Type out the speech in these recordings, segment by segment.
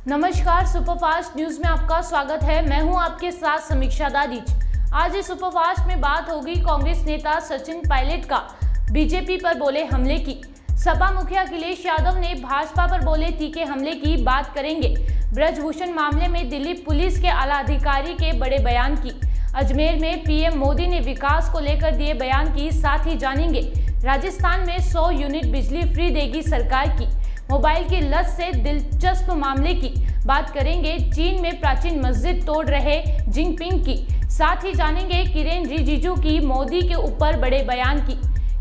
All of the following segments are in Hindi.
नमस्कार, सुपरफास्ट न्यूज में आपका स्वागत है। मैं हूं आपके साथ समीक्षा दादीच। आज इस सुपरफास्ट में बात होगी कांग्रेस नेता सचिन पायलट का बीजेपी पर बोले हमले की। सपा मुखिया अखिलेश यादव ने भाजपा पर बोले तीखे हमले की बात करेंगे। ब्रजभूषण मामले में दिल्ली पुलिस के आला अधिकारी के बड़े बयान की। अजमेर में पीएम मोदी ने विकास को लेकर दिए बयान की, साथ ही जानेंगे राजस्थान में 100 यूनिट बिजली फ्री देगी सरकार की। मोबाइल की लत से दिलचस्प मामले की बात करेंगे। चीन में प्राचीन मस्जिद तोड़ रहे जिनपिंग की। साथ ही जानेंगे किरेन रिजिजू की मोदी के ऊपर बड़े बयान की।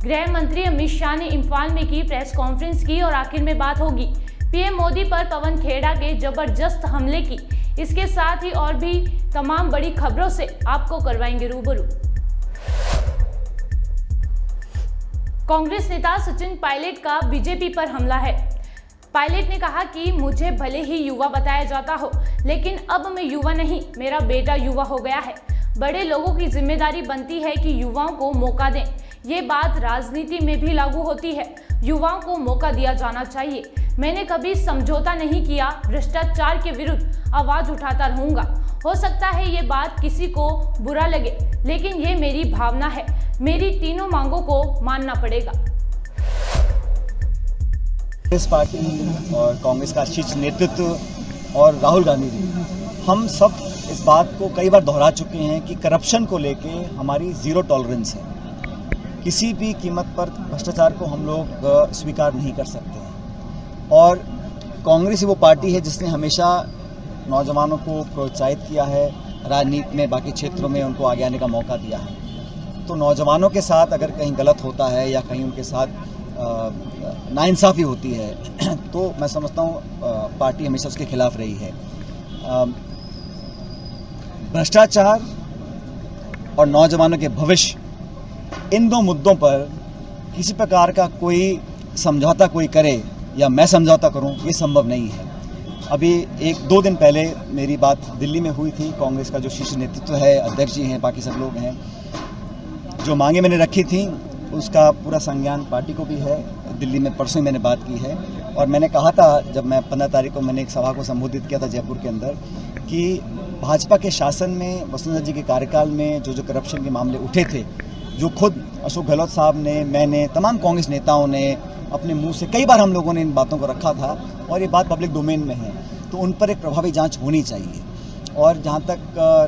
गृह मंत्री अमित शाह ने इम्फाल में की प्रेस कॉन्फ्रेंस की। और आखिर में बात होगी पीएम मोदी पर पवन खेड़ा के जबरदस्त हमले की। इसके साथ ही और भी तमाम बड़ी खबरों से आपको करवाएंगे रूबरू। कांग्रेस नेता सचिन पायलट का बीजेपी पर हमला है। पायलट ने कहा कि मुझे भले ही युवा बताया जाता हो, लेकिन अब मैं युवा नहीं, मेरा बेटा युवा हो गया है। बड़े लोगों की जिम्मेदारी बनती है कि युवाओं को मौका दें। ये बात राजनीति में भी लागू होती है। युवाओं को मौका दिया जाना चाहिए। मैंने कभी समझौता नहीं किया। भ्रष्टाचार के विरुद्ध आवाज उठाता रहूंगा। हो सकता है ये बात किसी को बुरा लगे, लेकिन ये मेरी भावना है। मेरी तीनों मांगों को मानना पड़ेगा। कांग्रेस पार्टी और कांग्रेस का शीर्ष नेतृत्व और राहुल गांधी जी, हम सब इस बात को कई बार दोहरा चुके हैं कि करप्शन को लेके हमारी ज़ीरो टॉलरेंस है। किसी भी कीमत पर भ्रष्टाचार को हम लोग स्वीकार नहीं कर सकते हैं। और कांग्रेस वो पार्टी है जिसने हमेशा नौजवानों को प्रोत्साहित किया है, राजनीति में बाकी क्षेत्रों में उनको आगे आने का मौका दिया है। तो नौजवानों के साथ अगर कहीं गलत होता है या कहीं उनके साथ नाइंसाफ़ी होती है तो मैं समझता हूँ पार्टी हमेशा उसके खिलाफ रही है। भ्रष्टाचार और नौजवानों के भविष्य, इन दो मुद्दों पर किसी प्रकार का कोई समझौता कोई करे या मैं समझौता करूं, ये संभव नहीं है। अभी 1-2 दिन पहले मेरी बात दिल्ली में हुई थी। कांग्रेस का जो शीर्ष नेतृत्व है, अध्यक्ष जी हैं, बाकी सब लोग हैं, जो मांगे मैंने रखी थी उसका पूरा संज्ञान पार्टी को भी है। दिल्ली में परसों मैंने बात की है और मैंने कहा था, जब मैं 15 तारीख को मैंने एक सभा को संबोधित किया था जयपुर के अंदर, कि भाजपा के शासन में वसुंधरा जी के कार्यकाल में जो करप्शन के मामले उठे थे, जो खुद अशोक गहलोत साहब ने, मैंने, तमाम कांग्रेस नेताओं ने अपने मुंह से कई बार हम लोगों ने इन बातों को रखा था और ये बात पब्लिक डोमेन में है, तो उन पर एक प्रभावी जाँच होनी चाहिए। और जहाँ तक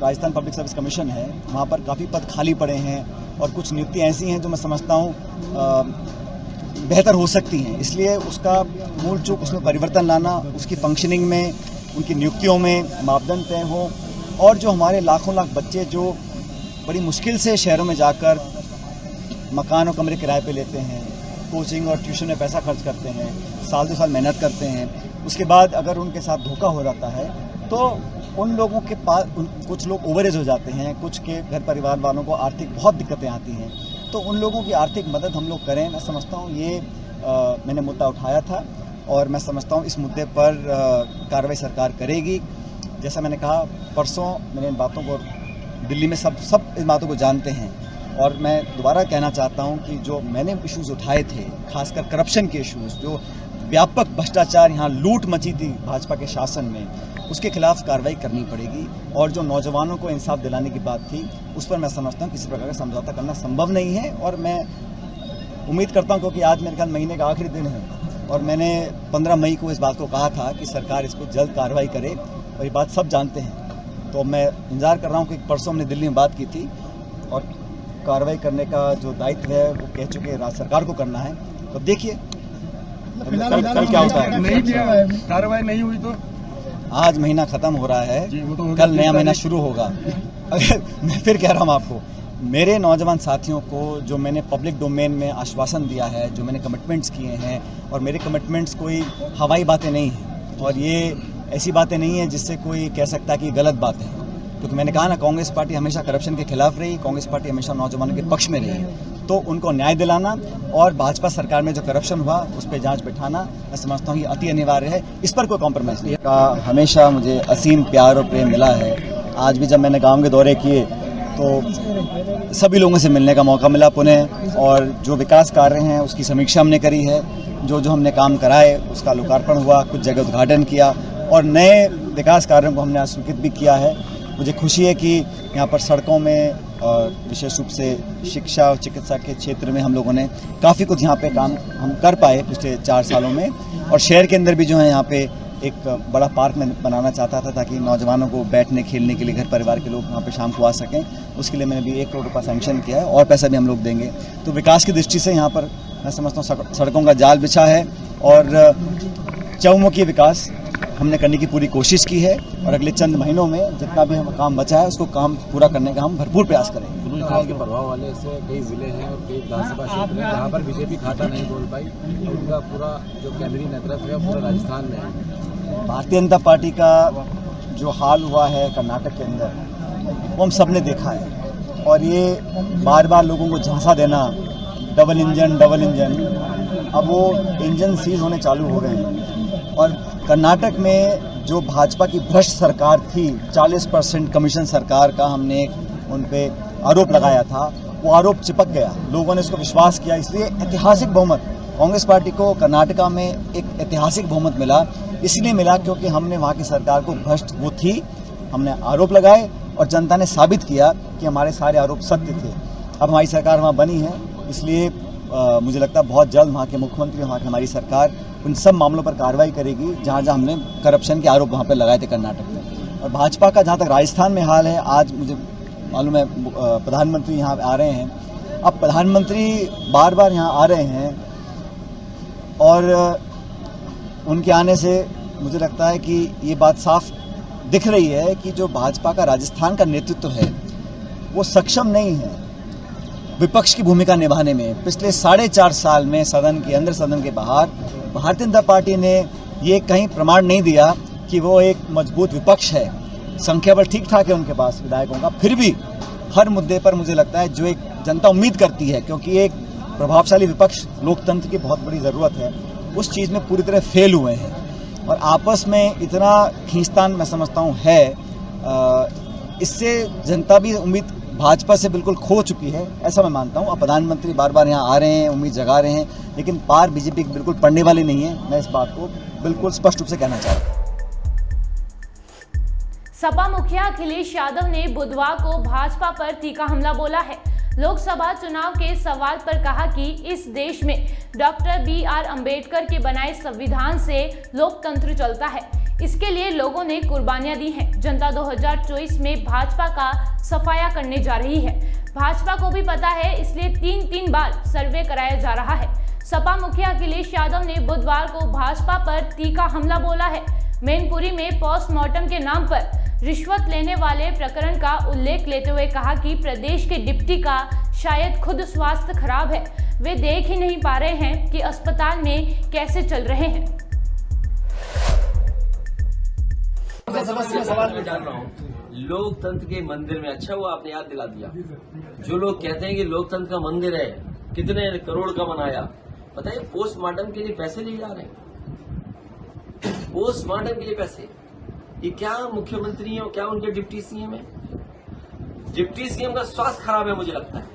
राजस्थान पब्लिक सर्विस कमीशन है, वहाँ पर काफ़ी पद खाली पड़े हैं और कुछ नियुक्तियाँ ऐसी हैं जो मैं समझता हूँ बेहतर हो सकती हैं। इसलिए उसका मूल चूक उसमें परिवर्तन लाना, उसकी फंक्शनिंग में, उनकी नियुक्तियों में मापदंड तय हों। और जो हमारे लाखों लाख बच्चे जो बड़ी मुश्किल से शहरों में जाकर मकान और कमरे किराए पे लेते हैं, कोचिंग और ट्यूशन में पैसा खर्च करते हैं, साल 2 साल मेहनत करते हैं, उसके बाद अगर उनके साथ धोखा हो जाता है तो उन लोगों के पास कुछ लोग ओवरेज हो जाते हैं, कुछ के घर परिवार वालों को आर्थिक बहुत दिक्कतें आती हैं, तो उन लोगों की आर्थिक मदद हम लोग करें। मैं समझता हूँ ये मैंने मुद्दा उठाया था और मैं समझता हूँ इस मुद्दे पर कार्रवाई सरकार करेगी। जैसा मैंने कहा परसों, मैंने इन बातों को दिल्ली में सब इन बातों को जानते हैं और मैं दोबारा कहना चाहता हूँ कि जो मैंने इश्यूज़ उठाए थे, खासकर करप्शन के इश्यूज़, जो व्यापक भ्रष्टाचार, यहाँ लूट मची थी भाजपा के शासन में, उसके खिलाफ कार्रवाई करनी पड़ेगी। और जो नौजवानों को इंसाफ दिलाने की बात थी, उस पर मैं समझता हूँ किसी प्रकार का समझौता करना संभव नहीं है। और मैं उम्मीद करता हूँ, क्योंकि आज मेरे ख्याल महीने का आखिरी दिन है और मैंने 15 मई को इस बात को कहा था कि सरकार इस पर जल्द कार्रवाई करे और ये बात सब जानते हैं। तो मैं इंतज़ार कर रहा हूँ कि परसों हमने दिल्ली में बात की थी और कार्रवाई करने का जो दायित्व है वो कह चुके राज्य सरकार को करना है। तो देखिए कल क्या होता है। कार्रवाई नहीं हुई तो आज महीना ख़त्म हो रहा है, कल नया महीना शुरू होगा। अगर मैं फिर कह रहा हूँ आपको, मेरे नौजवान साथियों को जो मैंने पब्लिक डोमेन में आश्वासन दिया है, जो मैंने कमिटमेंट्स किए हैं, और मेरे कमिटमेंट्स कोई हवाई बातें नहीं हैं और ये ऐसी बातें नहीं हैं जिससे कोई कह सकता है कि गलत बात है। क्योंकि मैंने कहा ना, कांग्रेस पार्टी हमेशा करप्शन के खिलाफ रही, कांग्रेस पार्टी हमेशा नौजवानों के पक्ष में रही। तो उनको न्याय दिलाना और भाजपा सरकार में जो करप्शन हुआ उस पर जांच बिठाना, मैं समझता हूँ ये अति अनिवार्य है। इस पर कोई कॉम्प्रोमाइज़ नहीं का। हमेशा मुझे असीम प्यार और प्रेम मिला है। आज भी जब मैंने गाँव के दौरे किए तो सभी लोगों से मिलने का मौका मिला पुनः, और जो विकास कार्य हैं उसकी समीक्षा हमने करी है। जो हमने काम कराए उसका लोकार्पण हुआ, कुछ जगह उद्घाटन किया और नए विकास कार्यों को हमने आज स्वीकृत भी किया है। मुझे खुशी है कि यहाँ पर सड़कों में और विशेष रूप से शिक्षा और चिकित्सा के क्षेत्र में हम लोगों ने काफ़ी कुछ यहाँ पे काम हम कर पाए पिछले 4 सालों में। और शहर के अंदर भी जो है यहाँ पे एक बड़ा पार्क में बनाना चाहता था ताकि नौजवानों को बैठने खेलने के लिए घर परिवार के लोग वहाँ पे शाम को आ सकें। उसके लिए मैंने भी 1 करोड़ रुपये सैंक्शन किया है और पैसा भी हम लोग देंगे। तो विकास की दृष्टि से यहाँ पर मैं समझता हूँ सड़कों का जाल बिछा है और चहुमुखी विकास हमने करने की पूरी कोशिश की है और अगले चंद महीनों में जितना भी हम काम बचा है उसको काम पूरा करने का हम भरपूर प्रयास करेंगे। के प्रभाव वाले से कई जिले हैं और कई विधानसभा क्षेत्र हैं जहाँ पर बीजेपी खाता नहीं बोल पाई और उनका पूरा जो केंद्रीय नेतृत्व है पूरा राजस्थान में है। भारतीय जनता पार्टी का जो हाल हुआ है कर्नाटक के अंदर वो हम सब ने देखा है और ये बार बार लोगों को झांसा देना डबल इंजन अब वो इंजन सीज होने चालू हो गए हैं। और कर्नाटक में जो भाजपा की भ्रष्ट सरकार थी 40% कमीशन सरकार का हमने उन पे आरोप लगाया था, वो आरोप चिपक गया, लोगों ने इसको विश्वास किया। इसलिए ऐतिहासिक बहुमत कांग्रेस पार्टी को कर्नाटका में एक ऐतिहासिक बहुमत मिला। इसलिए मिला क्योंकि हमने वहाँ की सरकार को भ्रष्ट वो थी, हमने आरोप लगाए और जनता ने साबित किया कि हमारे सारे आरोप सत्य थे। अब हमारी सरकार वहाँ बनी है, इसलिए मुझे लगता है बहुत जल्द वहाँ के मुख्यमंत्री वहाँ की हमारी सरकार उन सब मामलों पर कार्रवाई करेगी जहाँ जहाँ हमने करप्शन के आरोप वहाँ पर लगाए थे कर्नाटक में। और भाजपा का जहाँ तक राजस्थान में हाल है, आज मुझे मालूम है प्रधानमंत्री यहाँ आ रहे हैं। अब प्रधानमंत्री बार बार यहाँ आ रहे हैं और उनके आने से मुझे लगता है कि ये बात साफ दिख रही है कि जो भाजपा का राजस्थान का नेतृत्व है वो सक्षम नहीं है विपक्ष की भूमिका निभाने में। पिछले 4.5 साल में सदन के अंदर सदन के बाहर भारतीय जनता पार्टी ने ये कहीं प्रमाण नहीं दिया कि वो एक मजबूत विपक्ष है। संख्या बल ठीक ठाक है उनके पास विधायकों का, फिर भी हर मुद्दे पर मुझे लगता है जो एक जनता उम्मीद करती है, क्योंकि एक प्रभावशाली विपक्ष लोकतंत्र की बहुत बड़ी ज़रूरत है, उस चीज़ में पूरी तरह फेल हुए हैं। और आपस में इतना खींचतान मैं समझता हूँ है, इससे जनता भी उम्मीद भाजपा से बिल्कुल खो चुकी है, ऐसा मैं मानता हूँ। अब प्रधानमंत्री बार बार यहाँ आ रहे हैं, उम्मीद जगा रहे हैं, लेकिन पार बीजेपी बिल्कुल पड़ने वाली नहीं है। मैं इस बात को बिल्कुल स्पष्ट रूप से कहना चाहता हूँ। सपा मुखिया अखिलेश यादव ने बुधवार को भाजपा पर तीखा हमला बोला है। लोकसभा चुनाव के सवाल पर कहा कि इस देश में डॉक्टर BR अम्बेडकर के बनाए संविधान से लोकतंत्र चलता है, इसके लिए लोगों ने कुर्बानियां दी हैं। जनता 2024 में भाजपा का सफाया करने जा रही है। भाजपा को भी पता है, इसलिए 3-3 बार सर्वे कराया जा रहा है। सपा मुखिया अखिलेश यादव ने बुधवार को भाजपा पर तीखा हमला बोला है। मैनपुरी में पोस्टमार्टम के नाम पर रिश्वत लेने वाले प्रकरण का उल्लेख लेते हुए कहा कि प्रदेश के डिप्टी का शायद खुद स्वास्थ्य खराब है, वे देख ही नहीं पा रहे हैं कि अस्पताल में कैसे चल रहे हैं। सवाल में जान रहा हूँ, लोकतंत्र के मंदिर में, अच्छा हुआ आपने याद दिला दिया। जो लोग कहते हैं कि लोकतंत्र का मंदिर है, कितने करोड़ का बनाया, बताइए पोस्टमार्टम के लिए पैसे लिए जा रहे हैं। पोस्टमार्टम के लिए पैसे, ये क्या मुख्यमंत्री है और क्या उनके डिप्टी सीएम है? डिप्टी सीएम का स्वास्थ्य खराब है मुझे लगता है,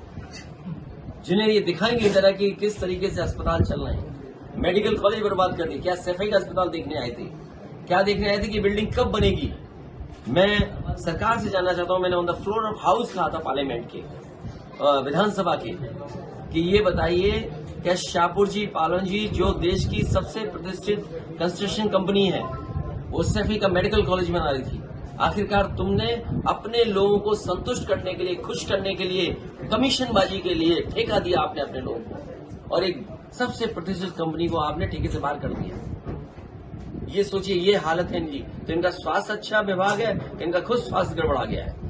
जिन्हें ये दिखाएंगे जरा कि किस तरीके से अस्पताल चल रहे हैं। मेडिकल कॉलेज बर्बाद कर दी, क्या सफाई का अस्पताल देखने आए थे? क्या देखने आए थे कि बिल्डिंग कब बनेगी? मैं सरकार से जानना चाहता हूं, मैंने on the floor of house कहा था पार्लियामेंट के, विधानसभा के, कि ये बताइए क्या शाहपुर जी पालन जी जो देश की सबसे प्रतिष्ठित कंस्ट्रक्शन कंपनी है, वो सफाई का मेडिकल कॉलेज बना रही थी, आखिरकार तुमने अपने लोगों को संतुष्ट करने के लिए, खुश करने के लिए, कमीशनबाजी के लिए ठेका दिया आपने अपने लोगों को, और एक सबसे प्रतिष्ठित कंपनी को आपने ठेके से बाहर कर दिया। ये सोचिए, ये हालत है इनकी। तो इनका स्वास्थ्य अच्छा विभाग है, इनका खुद स्वास्थ्य गड़बड़ा गया है।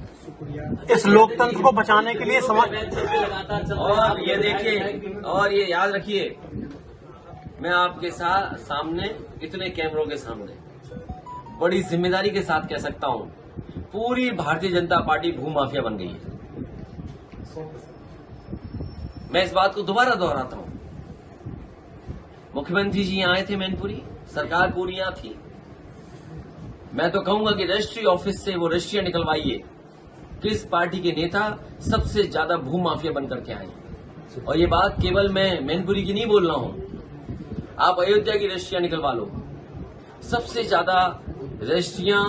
इस लोकतंत्र को बचाने के लिए समाज और ये देखिए, और ये याद रखिए, मैं आपके साथ सामने, इतने कैमरों के सामने बड़ी जिम्मेदारी के साथ कह सकता हूं, पूरी भारतीय जनता पार्टी भूमाफिया बन गई है। मैं इस बात को दोबारा दोहराता हूं। मुख्यमंत्री जी यहां आए थे मैनपुरी, सरकार पूरी यहां थी। मैं तो कहूंगा कि रजिस्ट्री ऑफिस से वो रजिस्ट्रियां निकलवाइए, किस पार्टी के नेता सबसे ज्यादा भूमाफिया बनकर के आए। और ये बात केवल मैं मैनपुरी की नहीं बोल रहा हूं, आप अयोध्या की रजिस्ट्रियां निकलवा लो, सबसे ज्यादा रजिस्ट्रियां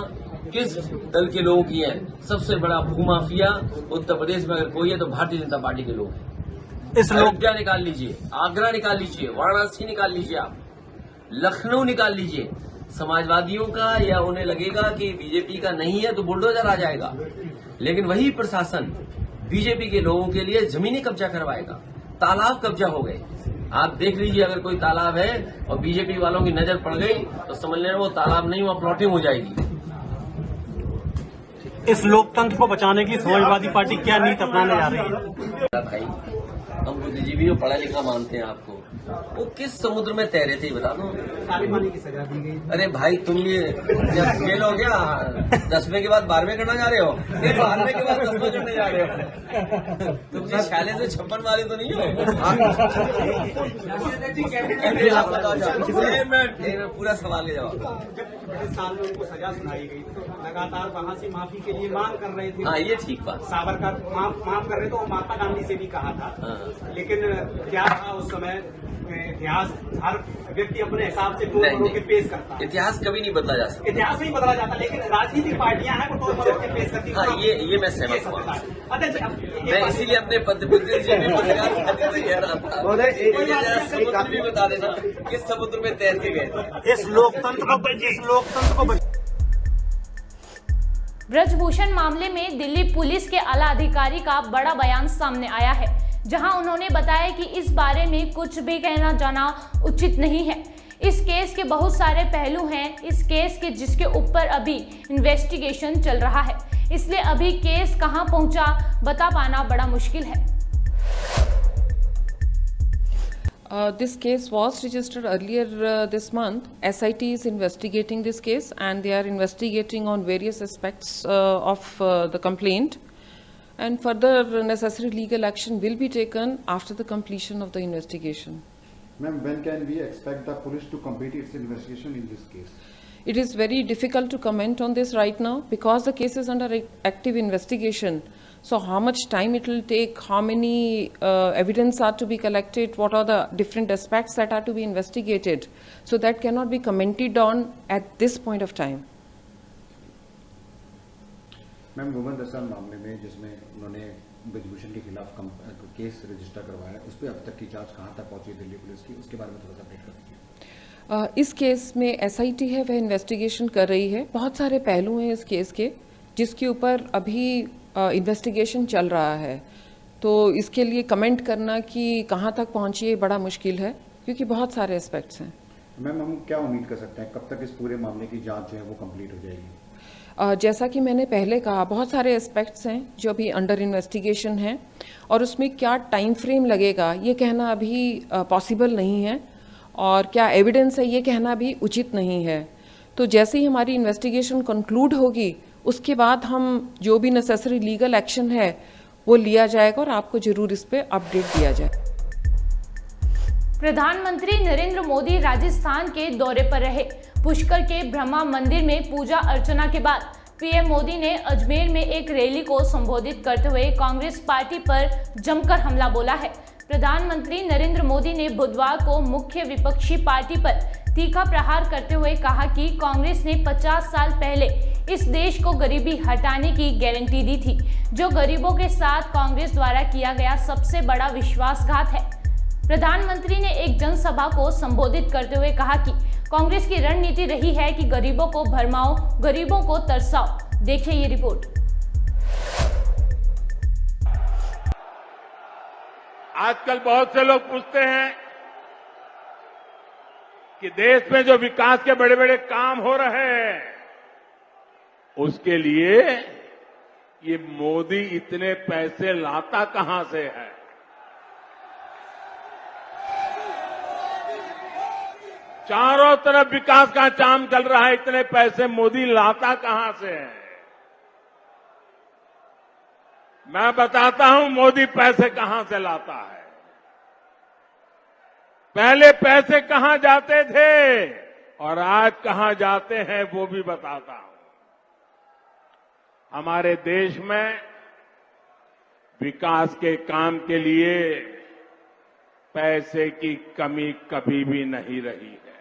किस दल के लोगों की हैं? सबसे बड़ा भूमाफिया उत्तर प्रदेश में अगर कोई है तो भारतीय जनता पार्टी के लोग हैं। इस लोक अयोध्या निकाल लीजिए, आगरा निकाल लीजिए, वाराणसी निकाल लीजिए, आप लखनऊ निकाल लीजिए। समाजवादियों का या उन्हें लगेगा कि बीजेपी का नहीं है तो बुलडोजर आ जाएगा, लेकिन वही प्रशासन बीजेपी के लोगों के लिए जमीनी कब्जा करवाएगा। तालाब कब्जा हो गए, आप देख लीजिए, अगर कोई तालाब है और बीजेपी वालों की नजर पड़ गई तो समझ लेना वो तालाब नहीं, वहां प्लॉटिंग हो जाएगी। इस लोकतंत्र को बचाने की समाजवादी पार्टी क्या नीति अपनाने जा रही है? भाई, हम बुद्धिजीवी और पढ़ा लिखा मानते हैं आपको। वो किस समुद्र में तैरे थे बता दो। काले पानी की सजा दी गई। अरे भाई, तुम ये जब फेल हो गया 10वें के बाद 12वें करना जा रहे हो, ये 12वें के बाद 10वें करने जा रहे हो। तुम ये 46 से 56 वाले तो नहीं हो। आप बताओ, मैं पूरा सवाल के जवाब। जब बड़े साल में उनको सजा सुनाई गई तो लगातार वहां से माफी के लिए मांग कर रहे थे। हाँ, ये ठीक बात। सावरकर माफ कर रहे थे और महात्मा गांधी से भी कहा था। हाँ। लेकिन क्या था उस समय, इतिहास हर व्यक्ति अपने हिसाब से तोड़ नहीं, मरोड़ के पेश करता है। इतिहास कभी नहीं बदला जा सकता। इतिहास नहीं बदला जाता, लेकिन राजनीतिक पार्टियां हैं वो तोड़ मरोड़ के पेश करती हैं। हाँ, ये मैं सहमत हूँ। अच्छा, मैं इसीलिए अपने बुद्धिजीवी पत्रकार से कह रहा था, समुद्र भी बता देना किस समुद्र में तैर के गए थे। इस लोकतंत्र को ब्रजभूषण मामले में दिल्ली पुलिस के आला अधिकारी का बड़ा बयान सामने आया है, जहां उन्होंने बताया कि इस बारे में कुछ भी कहना जाना उचित नहीं है। इस केस के बहुत सारे पहलू हैं, इस केस के जिसके ऊपर अभी इन्वेस्टिगेशन चल रहा है, इसलिए अभी केस कहां पहुंचा बता पाना बड़ा मुश्किल है। This case was registered earlier this month. SIT is investigating this case and they are investigating on various aspects of the complaint, and further necessary legal action will be taken after the completion of the investigation. Ma'am, when can we expect the police to complete its investigation in this case? It is very difficult to comment on this right now because the case is under active investigation. So how much time it will take, how many evidence are to be collected, what are the different aspects that are to be investigated. So that cannot be commented on at this point of time. Ma'am, woman दर्शन मामले में जिसमें उन्होंने ब्रजभूषण के खिलाफ केस रजिस्टर करवाया, उस पर अब तक की जांच कहां तक पहुंची दिल्ली पुलिस की, उसके बारे में थोड़ा सा अपडेट कर दीजिए। इस केस में SIT है वह इन्वेस्टिगेशन कर रही है। बहुत सारे पहलू हैं इस केस के जिसके ऊपर अभी इन्वेस्टिगेशन चल रहा है, तो इसके लिए कमेंट करना कि कहाँ तक पहुँची है बड़ा मुश्किल है क्योंकि बहुत सारे एस्पेक्ट्स हैं। मैम, हम क्या उम्मीद कर सकते हैं, कब तक इस पूरे मामले की जांच जो है वो कंप्लीट हो जाएगी? जैसा कि मैंने पहले कहा, बहुत सारे एस्पेक्ट्स हैं जो अभी अंडर इन्वेस्टिगेशन हैं और उसमें क्या टाइम फ्रेम लगेगा ये कहना अभी पॉसिबल नहीं है, और क्या एविडेंस है ये कहना भी उचित नहीं है। तो जैसे ही हमारी इन्वेस्टिगेशन कंक्लूड होगी उसके बाद हम जो भी नेसेसरी लीगल एक्शन है वो लिया जाएगा और आपको जरूर इस पे अपडेट दिया जाए। प्रधानमंत्री नरेंद्र मोदी राजस्थान के दौरे पर रहे। पुष्कर के ब्रह्मा मंदिर में पूजा अर्चना के बाद पीएम मोदी ने अजमेर में एक रैली को संबोधित करते हुए कांग्रेस पार्टी पर जमकर हमला बोला है। प्रधानमंत्री नरेंद्र मोदी ने बुधवार को मुख्य विपक्षी पार्टी पर तीखा प्रहार करते हुए कहा कि कांग्रेस ने 50 साल पहले इस देश को गरीबी हटाने की गारंटी दी थी, जो गरीबों के साथ कांग्रेस द्वारा किया गया सबसे बड़ा विश्वासघात है। प्रधानमंत्री ने एक जनसभा को संबोधित करते हुए कहा कि कांग्रेस की रणनीति रही है कि गरीबों को भरमाओ, गरीबों को तरसाओ। देखिए ये रिपोर्ट। आजकल बहुत से लोग पूछते हैं कि देश में जो विकास के बड़े बड़े काम हो रहे हैं उसके लिए ये मोदी इतने पैसे लाता कहां से है। चारों तरफ विकास का काम चल रहा है, इतने पैसे मोदी लाता कहां से है। मैं बताता हूं मोदी पैसे कहां से लाता है। पहले पैसे कहां जाते थे और आज कहां जाते हैं वो भी बताता हूं। हमारे देश में विकास के काम के लिए पैसे की कमी कभी भी नहीं रही है।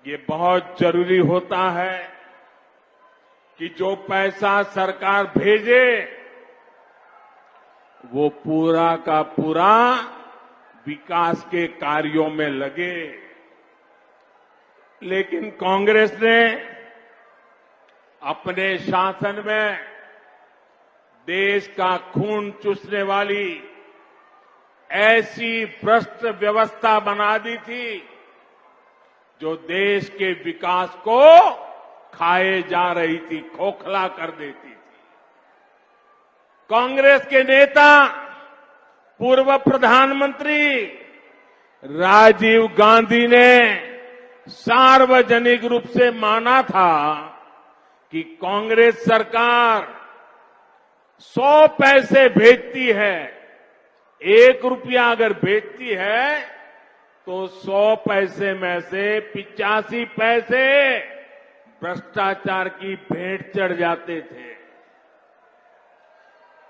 ये बहुत जरूरी होता है कि जो पैसा सरकार भेजे वो पूरा का पूरा विकास के कार्यों में लगे। लेकिन कांग्रेस ने अपने शासन में देश का खून चूसने वाली ऐसी भ्रष्ट व्यवस्था बना दी थी जो देश के विकास को खाए जा रही थी, खोखला कर देती थी। कांग्रेस के नेता पूर्व प्रधानमंत्री राजीव गांधी ने सार्वजनिक रूप से माना था कि कांग्रेस सरकार 100 पैसे भेजती है, 1 रुपया अगर भेजती है तो 100 पैसे में से 85 पैसे भ्रष्टाचार की भेंट चढ़ जाते थे।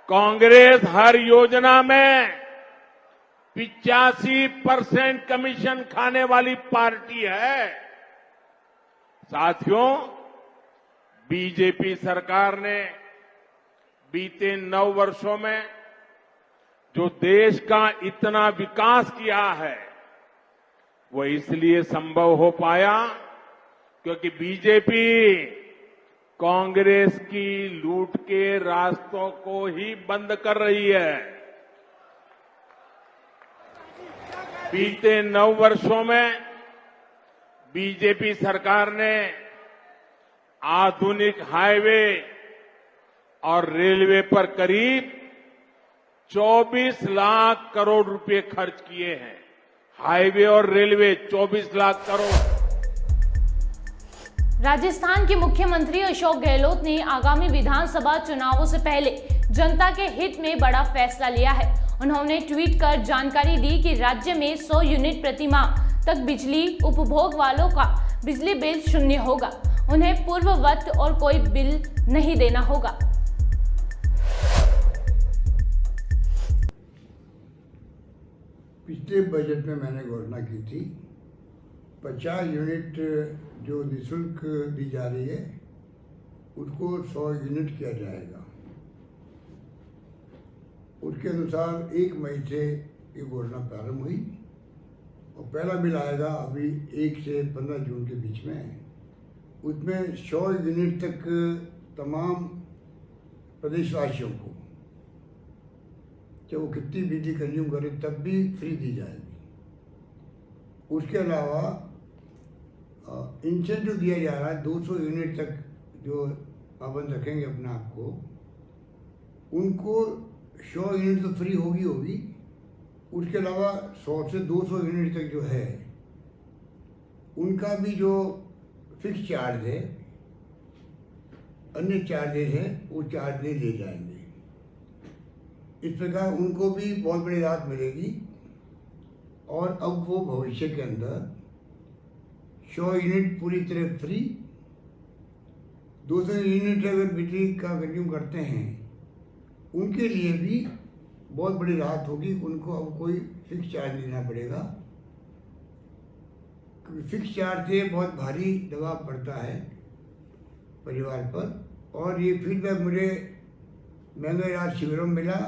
कांग्रेस हर योजना में 85% कमीशन खाने वाली पार्टी है। साथियों, बीजेपी सरकार ने बीते 9 वर्षों में जो देश का इतना विकास किया है वो इसलिए संभव हो पाया क्योंकि बीजेपी कांग्रेस की लूट के रास्तों को ही बंद कर रही है। बीते 9 वर्षों में बीजेपी सरकार ने आधुनिक हाईवे और रेलवे पर करीब 24 लाख करोड़ रुपए खर्च किए हैं। हाईवे और रेलवे 24 लाख करोड़। राजस्थान के मुख्यमंत्री अशोक गहलोत ने आगामी विधानसभा चुनावों से पहले जनता के हित में बड़ा फैसला लिया है। उन्होंने ट्वीट कर जानकारी दी कि राज्य में 100 यूनिट प्रति माह तक बिजली उपभोग वालों का बिजली बिल शून्य होगा। उन्हें पूर्ववत और कोई बिल नहीं देना होगा। पिछले बजट में मैंने घोषणा की थी 50 यूनिट जो निःशुल्क दी जा रही है उसको 100 यूनिट किया जाएगा। उसके अनुसार 1 मई से ये घोषणा प्रारंभ हुई और पहला बिल आएगा अभी 1 से 15 जून के बीच में। उसमें 100 यूनिट तक तमाम प्रदेशवासियों को चाहे वो कितनी बिजली कंज्यूम करे तब भी फ्री दी जाएगी। उसके अलावा इंसेंटिव दिया जा रहा है 200 यूनिट तक जो पाबंद रखेंगे अपने आप को उनको 100 यूनिट तो फ्री होगी। उसके अलावा 100 से 200 यूनिट तक जो है उनका भी जो फिक्स चार्ज है, अन्य चार्जेज हैं, वो चार्ज नहीं ले जाएंगे। इस प्रकार उनको भी बहुत बड़ी राहत मिलेगी और अब वो भविष्य के अंदर 100 यूनिट पूरी तरह फ्री, 200 यूनिट अगर बिजली का कंज्यूम करते हैं उनके लिए भी बहुत बड़ी राहत होगी। उनको अब कोई फिक्स चार्ज नहीं देना पड़ेगा। फिक्स चार्ज से बहुत भारी दबाव पड़ता है परिवार पर और ये फीडबैक मुझे महंगा इलाज शिविरों में मिला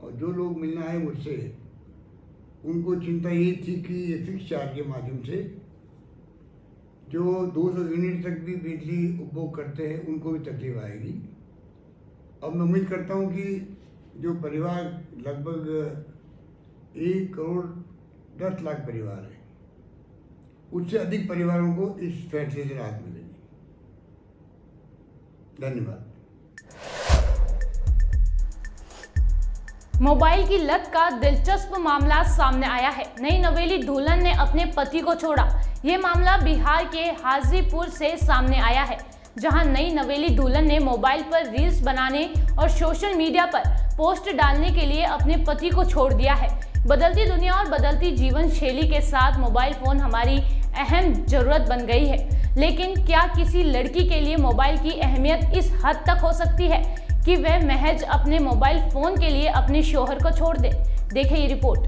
और जो लोग मिलना है मुझसे उनको चिंता यही थी कि ये फिक्स चार्ज के माध्यम से जो 200 यूनिट तक भी बिजली उपभोग करते हैं उनको भी तकलीफ आएगी। अब मैं उम्मीद करता हूँ कि जो परिवार लगभग 1 करोड़ 10 लाख परिवार है उससे अधिक परिवारों को इस फैसले से राहत मिलेगी। धन्यवाद। मोबाइल की लत का दिलचस्प मामला सामने आया है। नई नवेली दुल्हन ने अपने पति को छोड़ा। ये मामला बिहार के हाजीपुर से सामने आया है, जहां नई नवेली दुल्हन ने मोबाइल पर रील्स बनाने और सोशल मीडिया पर पोस्ट डालने के लिए अपने पति को छोड़ दिया है। बदलती दुनिया और बदलती जीवन शैली के साथ मोबाइल फोन हमारी अहम जरूरत बन गई है, लेकिन क्या किसी लड़की के लिए मोबाइल की अहमियत इस हद तक हो सकती है कि वह महज अपने मोबाइल फोन के लिए अपने शौहर को छोड़ दे? देखिए ये रिपोर्ट।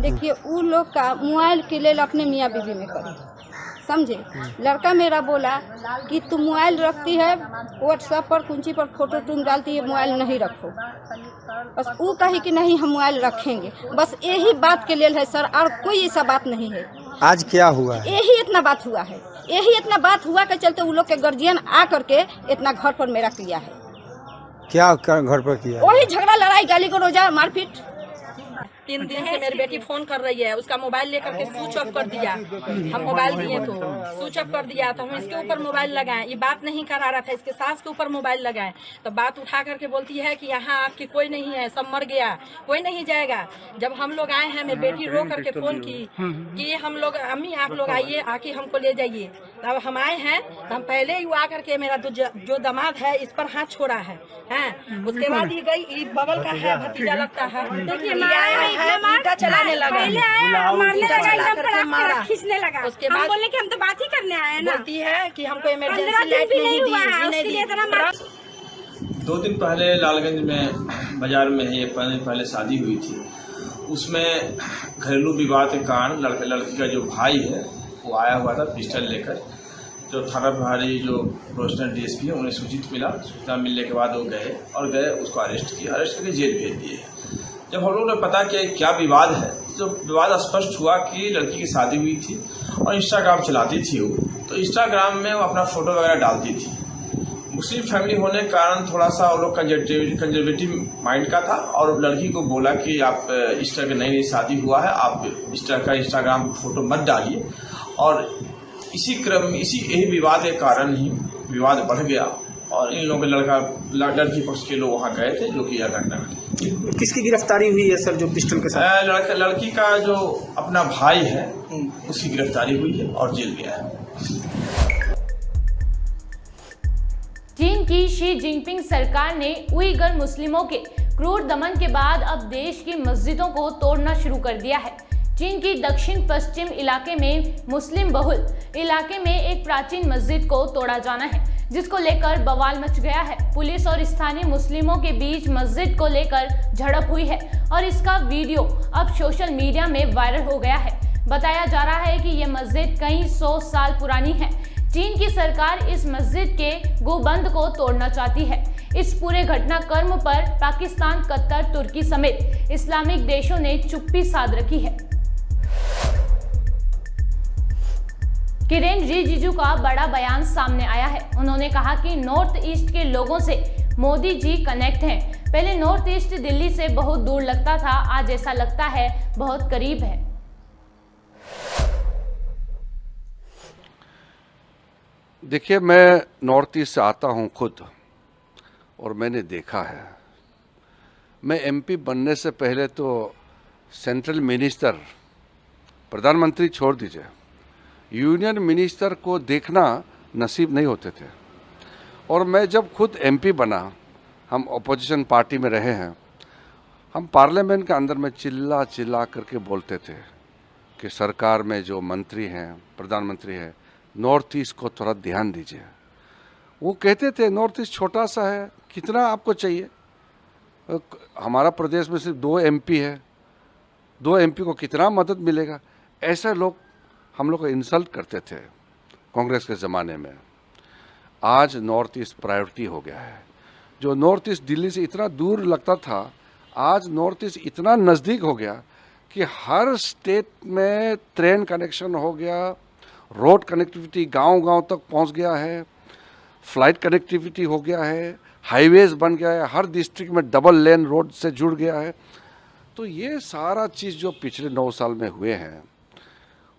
देखिए वो लोग का मोबाइल के लेल अपने मियाँ बीवी में करी, समझे। लड़का मेरा बोला कि तुम मोबाइल रखती है व्हाट्सएप पर कुंची पर फोटो तुम डालती है, मोबाइल नहीं रखो। बस वो कही कि नहीं हम मोबाइल रखेंगे, बस यही बात के लेल है सर, और कोई ऐसा बात नहीं है। आज क्या हुआ है? यही इतना बात हुआ है, यही इतना बात हुआ के चलते वो लोग के गार्जियन आ करके इतना घर पर मेरा किया है। क्या घर पर किया? वही झगड़ा, लड़ाई, गाली गलौज, मारपीट। 3 दिन से मेरी बेटी फोन कर रही है, उसका मोबाइल लेकर के स्विच ऑफ कर दिया। हम मोबाइल दिए तो स्विच ऑफ कर दिया, तो हम इसके ऊपर मोबाइल लगाए, ये बात नहीं करा रहा था, इसके सास के ऊपर मोबाइल लगाए तो बात उठा करके बोलती है कि यहाँ आपकी कोई नहीं है, सब मर गया, कोई नहीं जाएगा। जब हम लोग आए हैं, मेरी बेटी रो करके फोन की कि हम लोग, अम्मी आप लोग आइए, आके हमको ले जाइए। अब हम आए हैं तो हम पहले ही आ करके मेरा जो दामाद है इस पर हाथ छोड़ा है, उसके बाद ये गई, ये बगल का है, भतीजा लगता है, देखिए ईटा चलाने लगा, मारा, खींचने लगा। उसके बाद बोले कि हम तो बात ही करने आए हैं ना, बोलती है कि हमको इमरजेंसी लाइट नहीं दी। 2 दिन पहले लालगंज में बाजार में ही पहले शादी हुई थी, उसमें घरेलू विवाद के कारण लड़की का जो भाई है वो आया हुआ था पिस्टल लेकर। जो थाना प्रभारी जो प्रोफेशनल डीएसपी है उन्हें सूचना मिलने के बाद वो गए उसको अरेस्ट करके जेल भेज दिए। जब हम लोगों ने पता किया क्या विवाद है, जो विवाद स्पष्ट हुआ कि लड़की की शादी हुई थी और इंस्टाग्राम चलाती थी वो, तो इंस्टाग्राम में वो अपना फोटो वगैरह डालती थी। मुस्लिम फैमिली होने के कारण थोड़ा सा वो लोग कंजर्वेटिव माइंड का था और लड़की को बोला कि आप इस तरह की नई शादी हुआ है, आप इस तरह का इंस्टाग्राम फोटो मत डालिए। और इसी क्रम में यही विवाद के कारण ही विवाद बढ़ गया और इन लोगों के लड़की पक्ष के लोग वहाँ गए थे, जो कि यह घटना घटी। किसकी गिरफ्तारी हुई है सर, जो पिस्टल के साथ? लड़की का जो अपना भाई है उसकी गिरफ्तारी हुई है और जेल गया है। चीन की शी जिनपिंग सरकार ने उइगर मुस्लिमों के क्रूर दमन के बाद अब देश की मस्जिदों को तोड़ना शुरू कर दिया है। चीन की दक्षिण पश्चिम इलाके में मुस्लिम बहुल इलाके में एक प्राचीन मस्जिद को तोड़ा जाना है, जिसको लेकर बवाल मच गया है। पुलिस और स्थानीय मुस्लिमों के बीच मस्जिद को लेकर झड़प हुई है और इसका वीडियो अब सोशल मीडिया में वायरल हो गया है। बताया जा रहा है कि यह मस्जिद कई 100 साल पुरानी है। चीन की सरकार इस मस्जिद के गुंबद को तोड़ना चाहती है। इस पूरे घटनाक्रम पर पाकिस्तान, कतर, तुर्की समेत इस्लामिक देशों ने चुप्पी साध रखी है। किरेन रिजिजू का बड़ा बयान सामने आया है। उन्होंने कहा कि नॉर्थ ईस्ट के लोगों से मोदी जी कनेक्ट हैं। पहले नॉर्थ ईस्ट दिल्ली से बहुत दूर लगता था, आज ऐसा लगता है बहुत करीब है। देखिए, मैं नॉर्थ ईस्ट से आता हूं खुद और मैंने देखा है। मैं एमपी बनने से पहले तो सेंट्रल मिनिस्टर, प्रधानमंत्री छोड़ दीजिए, यूनियन मिनिस्टर को देखना नसीब नहीं होते थे। और मैं जब खुद एमपी बना, हम अपोजिशन पार्टी में रहे हैं, हम पार्लियामेंट के अंदर में चिल्ला करके बोलते थे कि सरकार में जो मंत्री हैं, प्रधानमंत्री हैं, नॉर्थ ईस्ट को थोड़ा ध्यान दीजिए। वो कहते थे नॉर्थ ईस्ट छोटा सा है, कितना आपको चाहिए, हमारा प्रदेश में सिर्फ 2 एमपी है, 2 एमपी को कितना मदद मिलेगा। ऐसे लोग हम लोग को इंसल्ट करते थे कांग्रेस के ज़माने में। आज नॉर्थ ईस्ट प्रायोरिटी हो गया है। जो नॉर्थ ईस्ट दिल्ली से इतना दूर लगता था, आज नॉर्थ ईस्ट इतना नज़दीक हो गया कि हर स्टेट में ट्रेन कनेक्शन हो गया, रोड कनेक्टिविटी गांव-गांव तक पहुंच गया है, फ्लाइट कनेक्टिविटी हो गया है, हाईवेज बन गया है, हर डिस्ट्रिक्ट में डबल लेन रोड से जुड़ गया है। तो ये सारा चीज़ जो पिछले 9 साल में हुए हैं,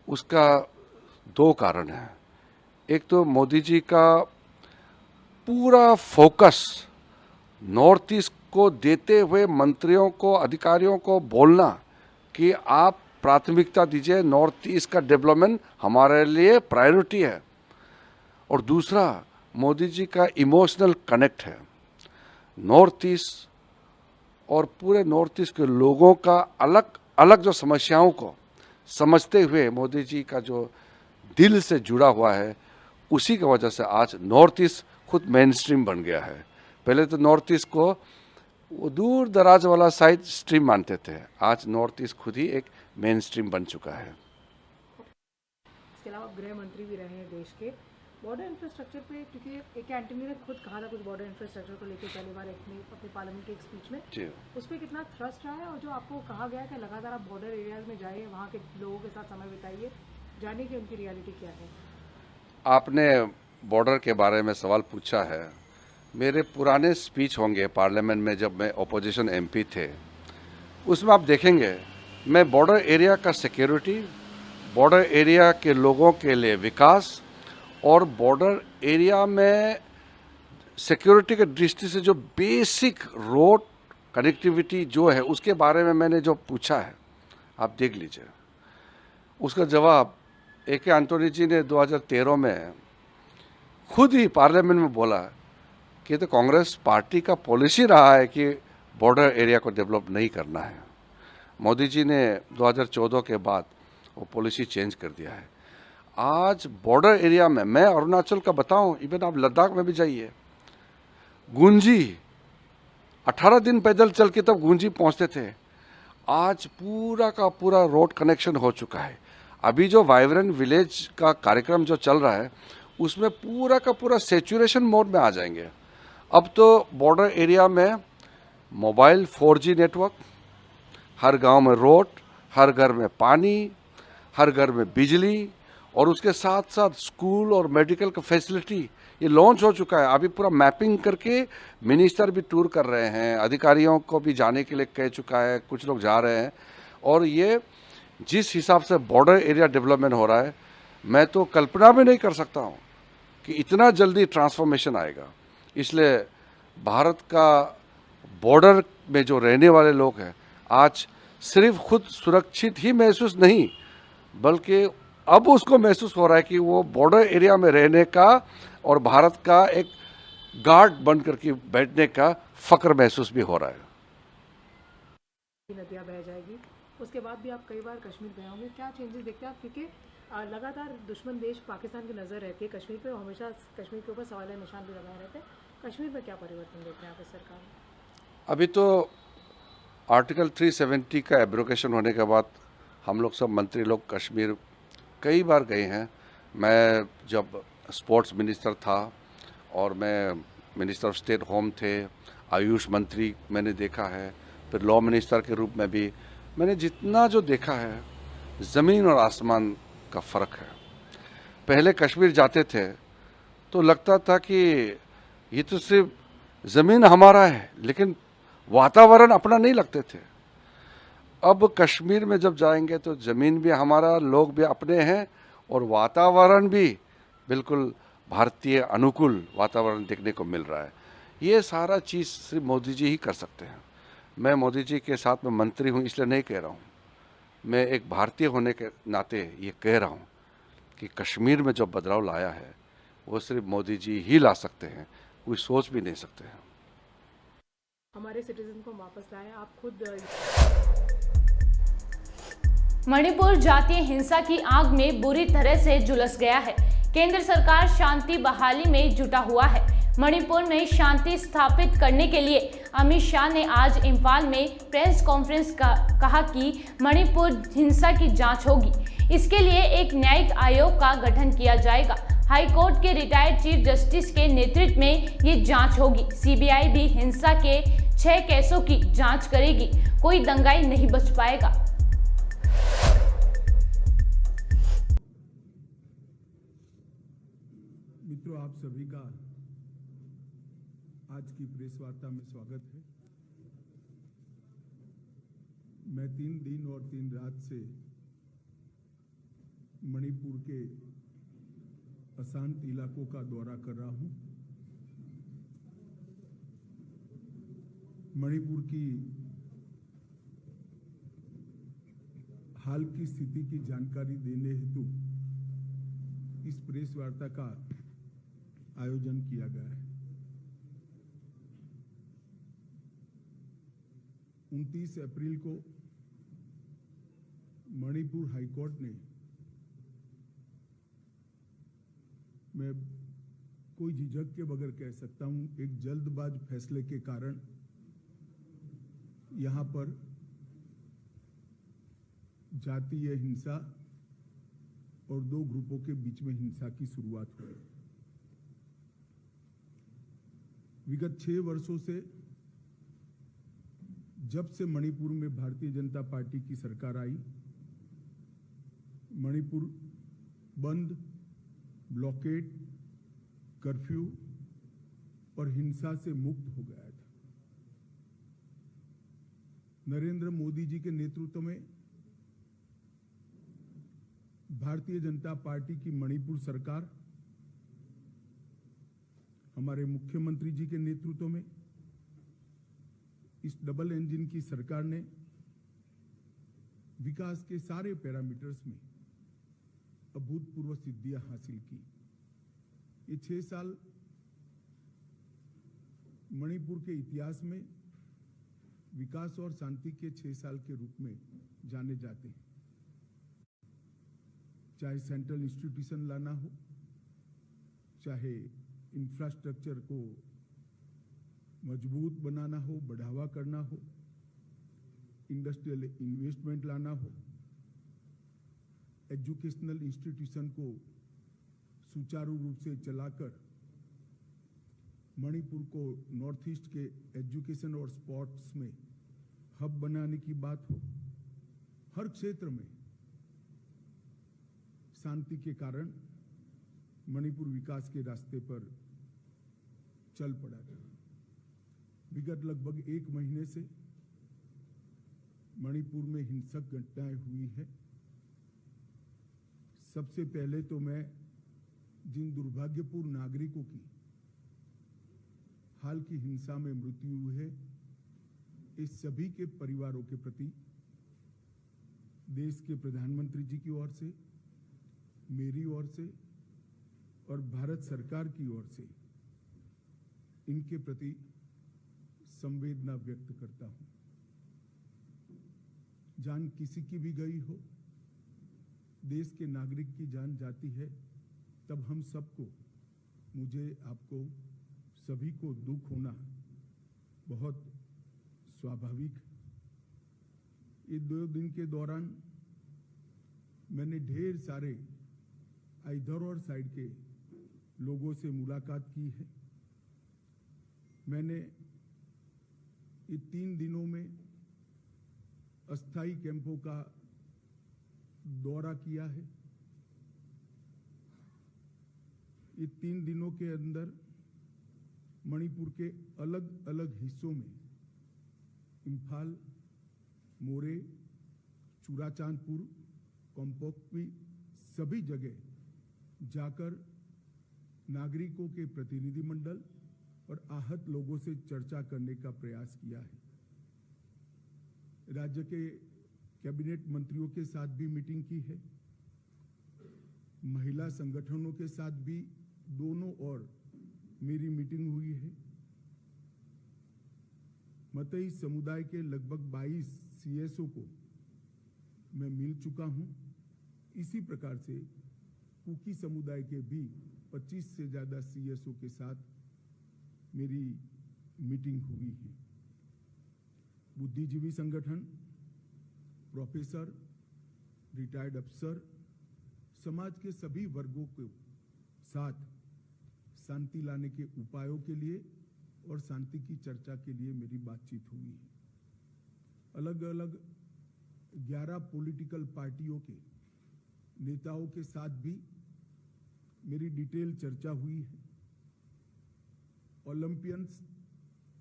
उसका 2 कारण है। एक तो मोदी जी का पूरा फोकस नॉर्थ ईस्ट को देते हुए मंत्रियों को, अधिकारियों को बोलना कि आप प्राथमिकता दीजिए, नॉर्थ ईस्ट का डेवलपमेंट हमारे लिए प्रायोरिटी है। और दूसरा, मोदी जी का इमोशनल कनेक्ट है नॉर्थ ईस्ट और पूरे नॉर्थ ईस्ट के लोगों का अलग अलग जो समस्याओं को समझते हुए मोदी जी का जो दिल से जुड़ा हुआ है, उसी की वजह से आज नॉर्थ ईस्ट खुद मेन स्ट्रीम बन गया है। पहले तो नॉर्थ ईस्ट को वो दूर दराज वाला साइड स्ट्रीम मानते थे। आज नॉर्थ ईस्ट खुद ही एक मेन स्ट्रीम बन चुका है। इसके अलावा गृह मंत्री भी रहे हैं देश के। बॉर्डर इंफ्रास्ट्रक्चर पे, क्योंकि एक एंटनी ने खुद कहा था कुछ बॉर्डर इंफ्रास्ट्रक्चर को लेकर पहली बार अपने पार्लियामेंट के एक स्पीच में, उस पर कितना थ्रस्ट रहा है, और जो आपको कहा गया है कि लगातार आप बॉर्डर एरियाज में जाइए, वहाँ के लोगों के साथ समय बिताइए, जाने की उनकी रियलिटी क्या है? आपने बॉर्डर के बारे में सवाल पूछा है। मेरे पुराने स्पीच होंगे पार्लियामेंट में जब मैं ओपोजिशन एमपी थे, उसमें आप देखेंगे मैं बॉर्डर एरिया का सिक्योरिटी, बॉर्डर एरिया के लोगों के लिए विकास और बॉर्डर एरिया में सिक्योरिटी के दृष्टि से जो बेसिक रोड कनेक्टिविटी जो है उसके बारे में मैंने जो पूछा है, आप देख लीजिए। उसका जवाब ए.के. एंटोनी जी ने 2013 में खुद ही पार्लियामेंट में बोला कि तो कांग्रेस पार्टी का पॉलिसी रहा है कि बॉर्डर एरिया को डेवलप नहीं करना है। मोदी जी ने 2014 के बाद वो पॉलिसी चेंज कर दिया है। आज बॉर्डर एरिया में, मैं अरुणाचल का बताऊं, इवन आप लद्दाख में भी जाइए, गुंजी 18 दिन पैदल चल के तब गुंजी पहुंचते थे। आज पूरा का पूरा रोड कनेक्शन हो चुका है। अभी जो वाइब्रेंट विलेज का कार्यक्रम जो चल रहा है उसमें पूरा का पूरा सैचुरेशन मोड में आ जाएंगे। अब तो बॉर्डर एरिया में मोबाइल 4G नेटवर्क, हर गांव में रोड, हर घर में पानी, हर घर में बिजली, और उसके साथ साथ स्कूल और मेडिकल का फैसिलिटी ये लॉन्च हो चुका है। अभी पूरा मैपिंग करके मिनिस्टर भी टूर कर रहे हैं, अधिकारियों को भी जाने के लिए कह चुका है, कुछ लोग जा रहे हैं। और ये जिस हिसाब से बॉर्डर एरिया डेवलपमेंट हो रहा है, मैं तो कल्पना भी नहीं कर सकता हूँ कि इतना जल्दी ट्रांसफॉर्मेशन आएगा। इसलिए भारत का बॉर्डर में जो रहने वाले लोग हैं आज सिर्फ खुद सुरक्षित ही महसूस नहीं, बल्कि अब उसको महसूस हो रहा है कि वो बॉर्डर एरिया में रहने का और भारत का एक गार्ड बन करके बैठने का फक्र महसूस भी हो रहा है। नदियाँ बह जाएगी, उसके बाद भी आप कई बार कश्मीर गए होंगे, क्या चेंजेस देखते हैं आप? क्योंकि लगातार दुश्मन देश पाकिस्तान की नज़र रहती है कश्मीर पे, हमेशा कश्मीर के ऊपर सवाल निशान भी लगाए रहते हैं। कश्मीर में क्या परिवर्तन देखते हैं आप इस सरकार में? अभी तो आर्टिकल 370 का एब्रोगेशन होने के बाद हम लोग सब मंत्री लोग कश्मीर कई बार गए हैं। मैं जब स्पोर्ट्स मिनिस्टर था और मैं मिनिस्टर ऑफ स्टेट होम थे, आयुष मंत्री मैंने देखा है, फिर लॉ मिनिस्टर के रूप में भी मैंने जितना जो देखा है, ज़मीन और आसमान का फ़र्क है। पहले कश्मीर जाते थे तो लगता था कि ये तो सिर्फ ज़मीन हमारा है, लेकिन वातावरण अपना नहीं लगते थे। अब कश्मीर में जब जाएंगे तो ज़मीन भी हमारा, लोग भी अपने हैं और वातावरण भी बिल्कुल भारतीय अनुकूल वातावरण देखने को मिल रहा है। ये सारा चीज़ सिर्फ मोदी जी ही कर सकते हैं। मैं मोदी जी के साथ में मंत्री हूँ इसलिए नहीं कह रहा हूँ, मैं एक भारतीय होने के नाते ये कह रहा हूँ कि कश्मीर में जो बदलाव लाया है वो सिर्फ मोदी जी ही ला सकते हैं, कोई सोच भी नहीं सकते हैं। हमारे सिटीजन को वापस लाए आप खुद। मणिपुर जातीय हिंसा की आग में बुरी तरह से झुलस गया है। केंद्र सरकार शांति बहाली में जुटा हुआ है। मणिपुर में शांति स्थापित करने के लिए अमित शाह ने आज इम्फाल में प्रेस कॉन्फ्रेंस कहा कि मणिपुर हिंसा की जांच होगी। इसके लिए एक न्यायिक आयोग का गठन किया जाएगा। हाई कोर्ट के रिटायर्ड चीफ जस्टिस के नेतृत्व में ये जांच होगी। सीबीआई भी हिंसा के 6 केसों की जांच करेगी। कोई दंगाई नहीं बच पाएगा। मित्रों, आप सभी का आज की प्रेस वार्ता में स्वागत है। मैं 3 दिन और 3 रात से मणिपुर के अशांत इलाकों का दौरा कर रहा हूं। मणिपुर की हाल की स्थिति की जानकारी देने हेतु इस प्रेस वार्ता का आयोजन किया गया है। 29 अप्रैल को मणिपुर हाईकोर्ट ने, मैं कोई झिझक के बगैर कह सकता हूं, एक जल्दबाज फैसले के कारण यहाँ पर जातीय हिंसा और दो ग्रुपों के बीच में हिंसा की शुरुआत हुई। विगत 6 वर्षों से जब से मणिपुर में भारतीय जनता पार्टी की सरकार आई, मणिपुर बंद, ब्लॉकेड, कर्फ्यू और हिंसा से मुक्त हो गया था। नरेंद्र मोदी जी के नेतृत्व में भारतीय जनता पार्टी की मणिपुर सरकार, हमारे मुख्यमंत्री जी के नेतृत्व में इस डबल इंजन की सरकार ने विकास के सारे पैरामीटर्स में अभूतपूर्व सिद्धियां हासिल की। ये 6 साल मणिपुर के इतिहास में विकास और शांति के 6 साल के रूप में जाने जाते हैं। चाहे सेंट्रल इंस्टीट्यूशन लाना हो, चाहे इंफ्रास्ट्रक्चर को मजबूत बनाना हो, बढ़ावा करना हो, इंडस्ट्रियल इन्वेस्टमेंट लाना हो, एजुकेशनल इंस्टीट्यूशन को सुचारू रूप से चलाकर मणिपुर को नॉर्थ ईस्ट के एजुकेशन और स्पोर्ट्स में हब बनाने की बात हो, हर क्षेत्र में शांति के कारण मणिपुर विकास के रास्ते पर चल पड़ा था। विगत लगभग 1 महीने से मणिपुर में हिंसक घटनाएं हुई है। सबसे पहले तो मैं जिन दुर्भाग्यपूर्ण नागरिकों की हाल की हिंसा में मृत्यु हुई है, इस सभी के परिवारों के प्रति देश के प्रधानमंत्री जी की ओर से, मेरी ओर से और भारत सरकार की ओर से इनके प्रति संवेदना व्यक्त करता हूं। जान किसी की भी गई हो, देश के नागरिक की जान जाती है, तब हम सबको, मुझे, आपको, सभी को दुख होना बहुत स्वाभाविक। ये 2 दिन के दौरान मैंने ढेर सारे इधर और साइड के लोगों से मुलाकात की है। मैंने ये 3 दिनों में अस्थायी कैंपों का दौरा किया है। ये 3 दिनों के अंदर मणिपुर के अलग अलग हिस्सों में, इम्फाल, मोरे, चूराचांदपुर, कोम्पोकपी, सभी जगह जाकर नागरिकों के प्रतिनिधिमंडल और आहत लोगों से चर्चा करने का प्रयास किया है। राज्य के कैबिनेट मंत्रियों के साथ भी मीटिंग की है। महिला संगठनों के साथ भी दोनों ओर मेरी मीटिंग हुई है। मतई समुदाय के लगभग 22 सीएसओ को मैं मिल चुका हूं। इसी प्रकार से कुकी समुदाय के भी 25 से ज्यादा सीएसओ के साथ मेरी मीटिंग हुई है। बुद्धिजीवी संगठन, प्रोफेसर, रिटायर्ड अफसर, समाज के सभी वर्गों के साथ शांति लाने के उपायों के लिए और शांति की चर्चा के लिए मेरी बातचीत हुई है। अलग अलग 11 पॉलिटिकल पार्टियों के नेताओं के साथ भी मेरी डिटेल चर्चा हुई है। ओलंपियंस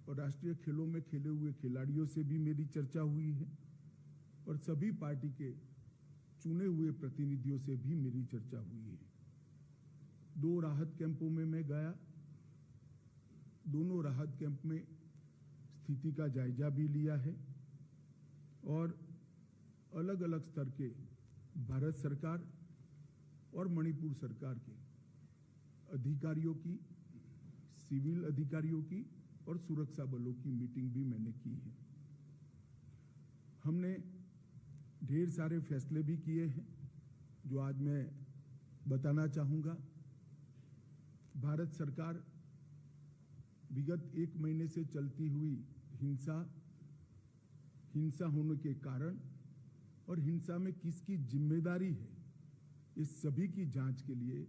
और राष्ट्रीय खेलों में खेले हुए खिलाड़ियों से भी मेरी चर्चा हुई है और सभी पार्टी के चुने हुए प्रतिनिधियों से भी मेरी चर्चा हुई है। 2 राहत कैंपों में मैं गया। दोनों राहत कैंप में स्थिति का जायजा भी लिया है और अलग अलग स्तर के भारत सरकार और मणिपुर सरकार के अधिकारियों की, सिविल अधिकारियों की और सुरक्षा बलों की मीटिंग भी मैंने की है। हमने ढेर सारे फैसले भी किए हैं जो आज मैं बताना चाहूंगा। भारत सरकार विगत 1 महीने से चलती हुई हिंसा हिंसा होने के कारण और हिंसा में किसकी जिम्मेदारी है, इस सभी की जांच के लिए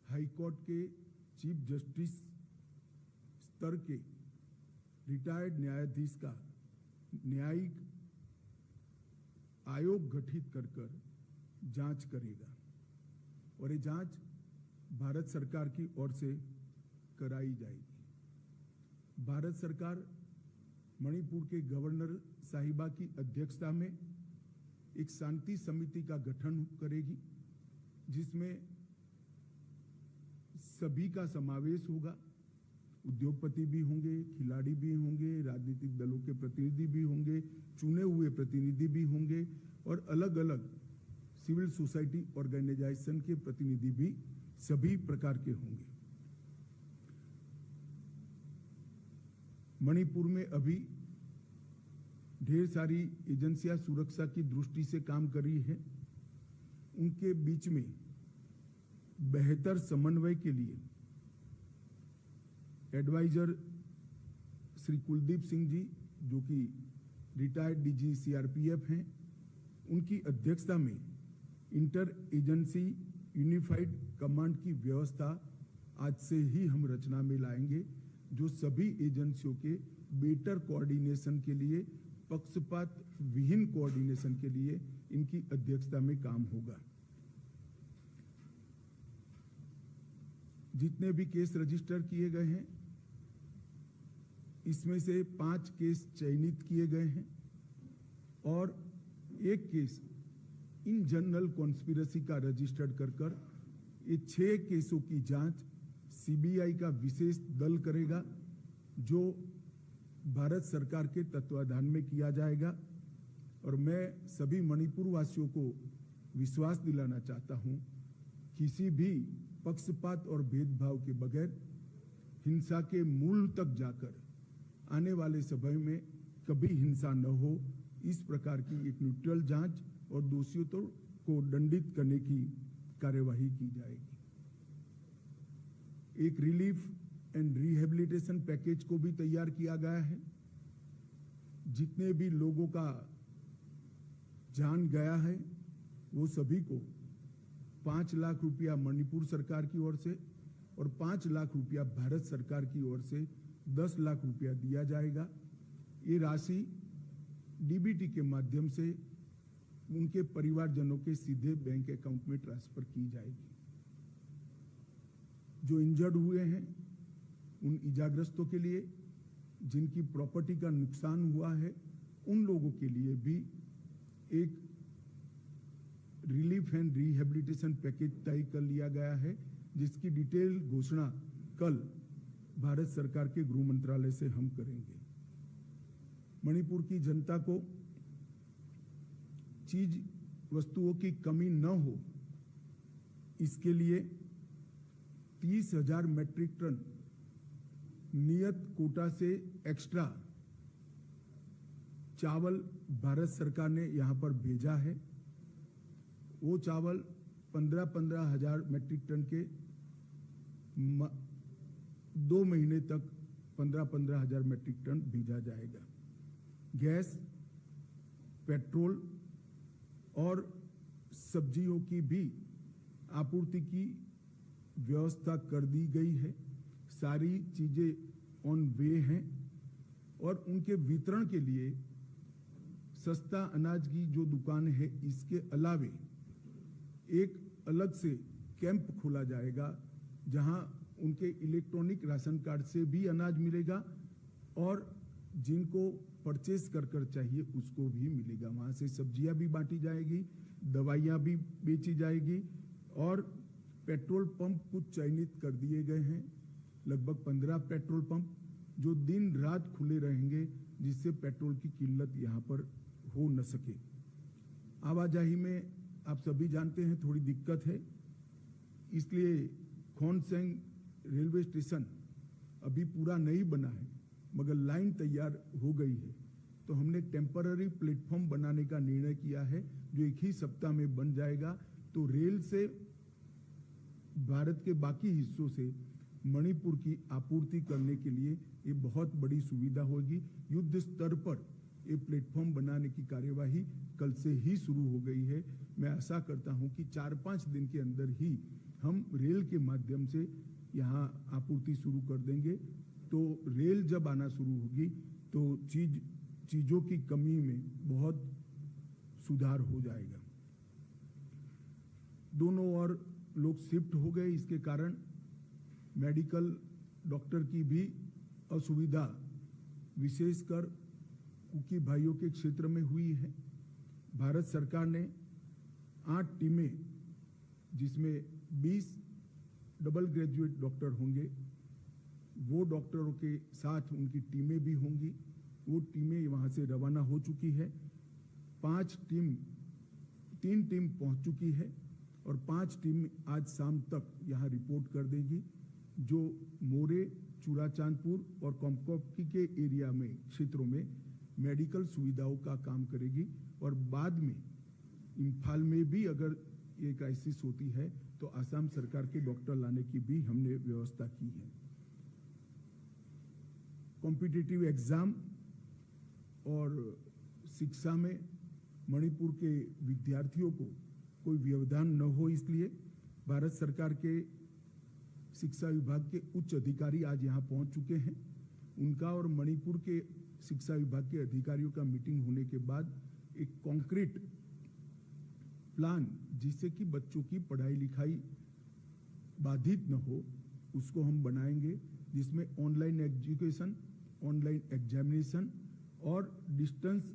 हाईकोर्ट के चीफ जस्टिस स्तर के रिटायर्ड न्यायाधीश का न्यायिक आयोग गठित कर जांच करेगा और ये जांच भारत सरकार की ओर से कराई जाएगी। भारत सरकार मणिपुर के गवर्नर साहिबा की अध्यक्षता में एक शांति समिति का गठन करेगी, जिसमें सभी का समावेश होगा। उद्योगपति भी होंगे, खिलाड़ी भी होंगे, राजनीतिक दलों के प्रतिनिधि भी होंगे, चुने हुए प्रतिनिधि भी होंगे और अलग अलग सिविल सोसाइटी ऑर्गेनाइजेशन के प्रतिनिधि भी सभी प्रकार के होंगे। मणिपुर में अभी ढेर सारी एजेंसियां सुरक्षा की दृष्टि से काम कर रही है। उनके बीच में बेहतर समन्वय के लिए एडवाइजर श्री कुलदीप सिंह जी, जो कि रिटायर्ड डीजी सीआरपीएफ हैं, उनकी अध्यक्षता में इंटर एजेंसी यूनिफाइड कमांड की व्यवस्था आज से ही हम रचना में लाएंगे, जो सभी एजेंसियों के बेटर कोऑर्डिनेशन के लिए, पक्षपात विहीन कोऑर्डिनेशन के लिए इनकी अध्यक्षता में काम होगा। जितने भी केस रजिस्टर किए गए हैं, इसमें से 5 केस चयनित किए गए हैं और 1 केस इन जनरल कॉन्स्पिरेसी का रजिस्टर्ड कर ये 6 केसों की जांच सीबीआई का विशेष दल करेगा, जो भारत सरकार के तत्वाधान में किया जाएगा। और मैं सभी मणिपुर वासियों को विश्वास दिलाना चाहता हूं, किसी भी पक्षपात और भेदभाव के बगैर हिंसा के मूल तक जाकर आने वाले समय में कभी हिंसा न हो, इस प्रकार की एक न्यूट्रल जांच और दोषियों को दंडित करने की कार्यवाही की जाएगी। एक रिलीफ एंड रिहेबिलिटेशन पैकेज को भी तैयार किया गया है। जितने भी लोगों का जान गया है, वो सभी को 5 लाख रुपया मणिपुर सरकार की ओर से और 5 लाख रुपया भारत सरकार की ओर से 10 लाख रुपया दिया जाएगा। ये राशि डीबीटी के माध्यम से उनके परिवारजनों के सीधे बैंक अकाउंट में ट्रांसफर की जाएगी। जो इंजर्ड हुए हैं, उन इजाग्रस्तों के लिए, जिनकी प्रॉपर्टी का नुकसान हुआ है, उन लोगों के लिए भी एक रिलीफ एंड रिहेबिलिटेशन पैकेज तय कर लिया गया है, जिसकी डिटेल घोषणा कल भारत सरकार के गृह मंत्रालय से हम करेंगे। मणिपुर की जनता को चीज वस्तुओं की कमी न हो, इसके लिए 30,000 मैट्रिक टन नियत कोटा से एक्स्ट्रा चावल भारत सरकार ने यहां पर भेजा है। वो चावल 15,000 मैट्रिक टन के 2 महीने तक 15,000 मैट्रिक टन भेजा जाएगा। गैस, पेट्रोल और सब्जियों की भी आपूर्ति की व्यवस्था कर दी गई है। सारी चीजें ऑन वे हैं और उनके वितरण के लिए सस्ता अनाज की जो दुकान है, इसके अलावे एक अलग से कैंप खोला जाएगा, जहां उनके इलेक्ट्रॉनिक राशन कार्ड से भी अनाज मिलेगा और जिनको परचेस कर चाहिए उसको भी मिलेगा। वहां से सब्जियां भी बांटी जाएगी, दवाइयां भी बेची जाएगी और पेट्रोल पंप कुछ चयनित कर दिए गए हैं, लगभग 15 पेट्रोल पंप, जो दिन रात खुले रहेंगे, जिससे पेट्रोल की किल्लत यहां पर हो न सके। आवाजाही में आप सभी जानते हैं थोड़ी दिक्कत है, इसलिए खोनसेंग रेलवे स्टेशन अभी पूरा नहीं बना है, मगर लाइन तैयार हो गई है। तो हमने टेम्पररी प्लेटफॉर्म बनाने का निर्णय किया है, जो 1 ही सप्ताह में बन जाएगा। तो रेल से भारत के बाकी हिस्सों से मणिपुर की आपूर्ति करने के लिए ये बहुत बड़ी सुविधा होगी। युद्ध स्तर पर एक प्लेटफॉर्म बनाने की कार्यवाही कल से ही शुरू हो गई है। मैं आशा करता हूं कि 4-5 दिन के अंदर ही हम रेल के माध्यम से यहाँ आपूर्ति शुरू कर देंगे। तो रेल जब आना शुरू होगी तो चीजों की कमी में बहुत सुधार हो जाएगा। दोनों ओर लोग शिफ्ट हो गए, इसके कारण मेडिकल डॉक्टर की भी असुविधा विशेषकर कुकी भाइयों के क्षेत्र में हुई है। भारत सरकार ने 8 टीमें, जिसमें 20 डबल ग्रेजुएट डॉक्टर होंगे, वो डॉक्टरों के साथ उनकी टीमें भी होंगी। वो टीमें वहां से रवाना हो चुकी है। 3 टीम पहुंच चुकी है और 5 टीम आज शाम तक यहाँ रिपोर्ट कर देगी, जो मोरे, चूड़ाचांदपुर और कोमकोपकी के एरिया में, क्षेत्रों में मेडिकल सुविधाओं का काम करेगी। और बाद में इम्फाल में भी अगर ये क्राइसिस होती है तो असम सरकार के डॉक्टर लाने की भी हमने व्यवस्था की है। कॉम्पिटिटिव एग्जाम और शिक्षा में मणिपुर के विद्यार्थियों को कोई व्यवधान न हो, इसलिए भारत सरकार के शिक्षा विभाग के उच्च अधिकारी आज यहाँ पहुंच चुके हैं। उनका और मणिपुर के शिक्षा विभाग के अधिकारियों का मीटिंग होने के बाद एक कॉन्क्रीट प्लान, जिससे कि बच्चों की पढ़ाई लिखाई बाधित न हो, उसको हम बनाएंगे, जिसमें ऑनलाइन एजुकेशन, ऑनलाइन एग्जामिनेशन और डिस्टेंस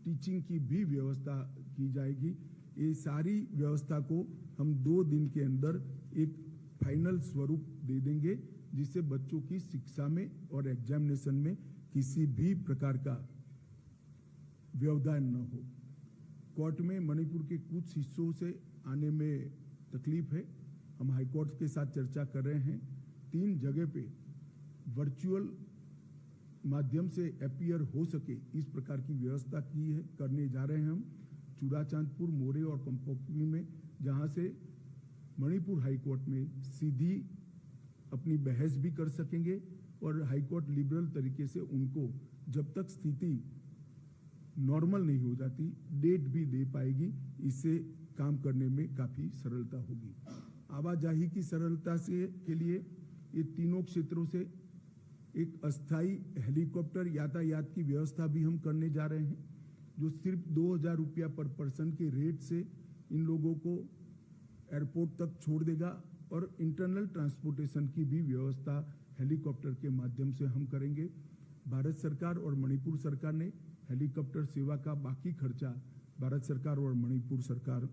टीचिंग की भी व्यवस्था की जाएगी। ये सारी व्यवस्था को हम 2 दिन के अंदर एक फाइनल स्वरूप दे देंगे, जिससे बच्चों की शिक्षा में और एग्जामिनेशन में किसी भी प्रकार का व्यवधान न हो। कोर्ट में मणिपुर के कुछ हिस्सों से आने में तकलीफ है। हम हाईकोर्ट के साथ चर्चा कर रहे हैं। 3 जगह पे वर्चुअल माध्यम से अपीयर हो सके, इस प्रकार की व्यवस्था की है, करने जा रहे हैं हम। चूड़ाचांदपुर, मोरे और कोमकोपकी में, जहां से मणिपुर हाईकोर्ट में सीधी अपनी बहस भी कर सकेंगे और हाईकोर्ट लिबरल तरीके से उनको, जब तक स्थिति नॉर्मल नहीं हो जाती, डेट भी दे पाएगी। इससे काम करने में काफी सरलता होगी। आवाजाही की सरलता से के लिए ये तीनों क्षेत्रों से एक अस्थायी हेलीकॉप्टर यातायात की व्यवस्था भी हम करने जा रहे हैं, जो सिर्फ 2000 रुपया पर पर्सन के रेट से इन लोगों को एयरपोर्ट तक छोड़ देगा। और इंटरनल ट्रांसपोर्टेशन की भी व्यवस्था हेलीकॉप्टर के माध्यम से हम करेंगे। भारत सरकार और मणिपुर सरकार ने हेलीकॉप्टर सेवा का बाकी खर्चा भारत सरकार और मणिपुर सरकार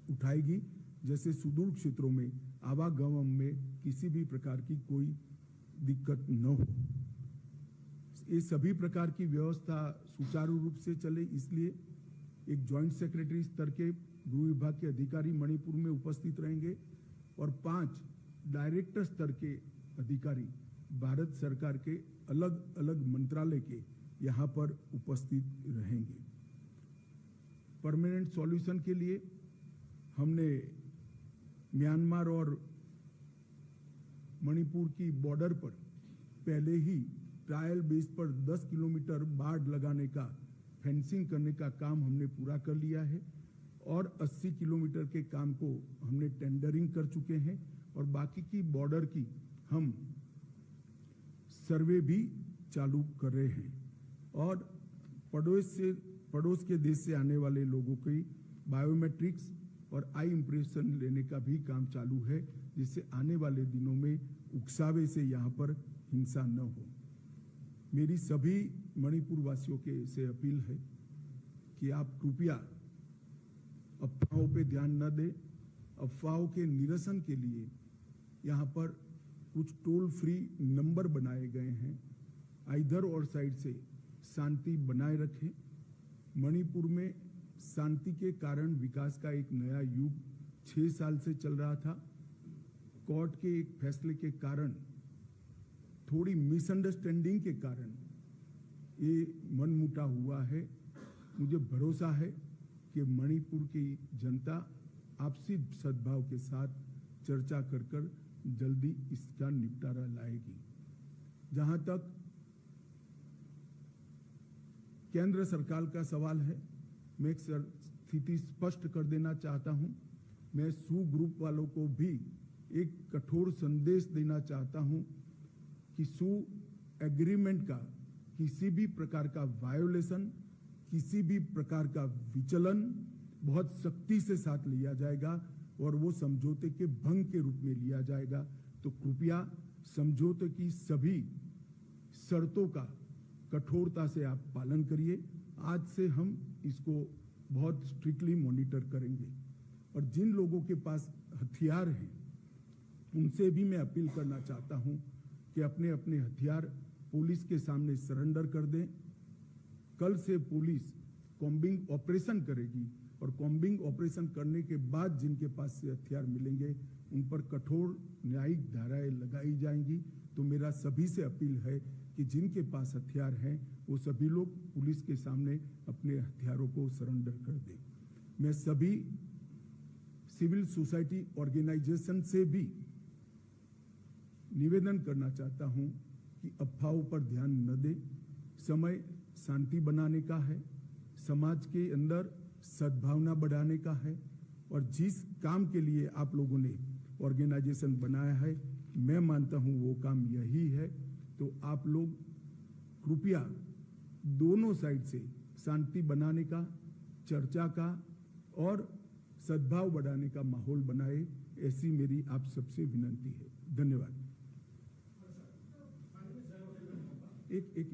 उठाएगी, जैसे सुदूर क्षेत्रों में आवागमन में किसी भी प्रकार की कोई दिक्कत न हो। ये सभी प्रकार की व्यवस्था सुचारू रूप से चले, इसलिए एक जॉइंट सेक्रेटरी स्तर के गृह विभाग के अधिकारी मणिपुर में उपस्थित रहेंगे और 5 डायरेक्टर स्तर के अधिकारी भारत सरकार के अलग अलग मंत्रालय के यहाँ पर उपस्थित रहेंगे। परमानेंट सॉल्यूशन के लिए हमने म्यांमार और मणिपुर की बॉर्डर पर पहले ही ट्रायल बेस पर 10 किलोमीटर बाड़ लगाने का, फेंसिंग करने का काम हमने पूरा कर लिया है और 80 किलोमीटर के काम को हमने टेंडरिंग कर चुके हैं और बाकी की बॉर्डर की हम सर्वे भी चालू कर रहे हैं। और पड़ोस के देश से आने वाले लोगों की बायोमेट्रिक्स और आई इंप्रेशन लेने का भी काम चालू है, जिससे आने वाले दिनों में उकसावे से यहाँ पर हिंसा न हो। मेरी सभी मणिपुर वासियों के से अपील है कि आप कृपया अफवाहों पे ध्यान न दें। अफवाहों के निरसन के लिए यहाँ पर कुछ टोल फ्री नंबर बनाए गए हैं। इधर और साइड से शांति बनाए रखें। मणिपुर में शांति के कारण विकास का एक नया युग 6 साल से चल रहा था। कोर्ट के एक फैसले के कारण, थोड़ी मिसअंडरस्टैंडिंग के कारण ये मनमुटा हुआ है। मुझे भरोसा है कि मणिपुर की जनता आपसी सद्भाव के साथ चर्चा कर जल्दी इसका निपटारा लाएगी। जहां तक केंद्र सरकार का सवाल है। मैं एक स्थिति स्पष्ट कर देना चाहता हूं। मैं सू ग्रुप वालों को भी एक कठोर संदेश देना चाहता हूं कि सू एग्रीमेंट का किसी भी प्रकार का वायोलेशन, किसी भी प्रकार का विचलन बहुत सख्ती से साथ लिया जाएगा और वो समझौते के भंग के रूप में लिया जाएगा। तो कृपया समझौते की सभी शर्तों का कठोरता से आप पालन करिए। आज से हम इसको बहुत स्ट्रिक्टली मॉनिटर करेंगे और जिन लोगों के पास हथियार हैं उनसे भी मैं अपील करना चाहता हूं कि अपने अपने हथियार पुलिस के सामने सरेंडर कर दें। कल से पुलिस कॉम्बिंग ऑपरेशन करेगी और कॉम्बिंग ऑपरेशन करने के बाद जिनके पास से हथियार मिलेंगे उन पर कठोर न्यायिक धाराएं लगाई जाएंगी। तो मेरा सभी से अपील है कि जिनके पास हथियार हैं वो सभी लोग पुलिस के सामने अपने हथियारों को सरेंडर कर दें। मैं सभी सिविल सोसाइटी ऑर्गेनाइजेशन से भी निवेदन करना चाहता हूं कि अफवाहों पर ध्यान न दें। समय शांति बनाने का है, समाज के अंदर सद्भावना बढ़ाने का है और जिस काम के लिए आप लोगों ने ऑर्गेनाइजेशन बनाया है मैं मानता हूं वो काम यही है। तो आप लोग कृपया दोनों साइड से शांति बनाने का, चर्चा का और सद्भाव बढ़ाने का माहौल बनाए, ऐसी मेरी आप सबसे विनती है। धन्यवाद। एक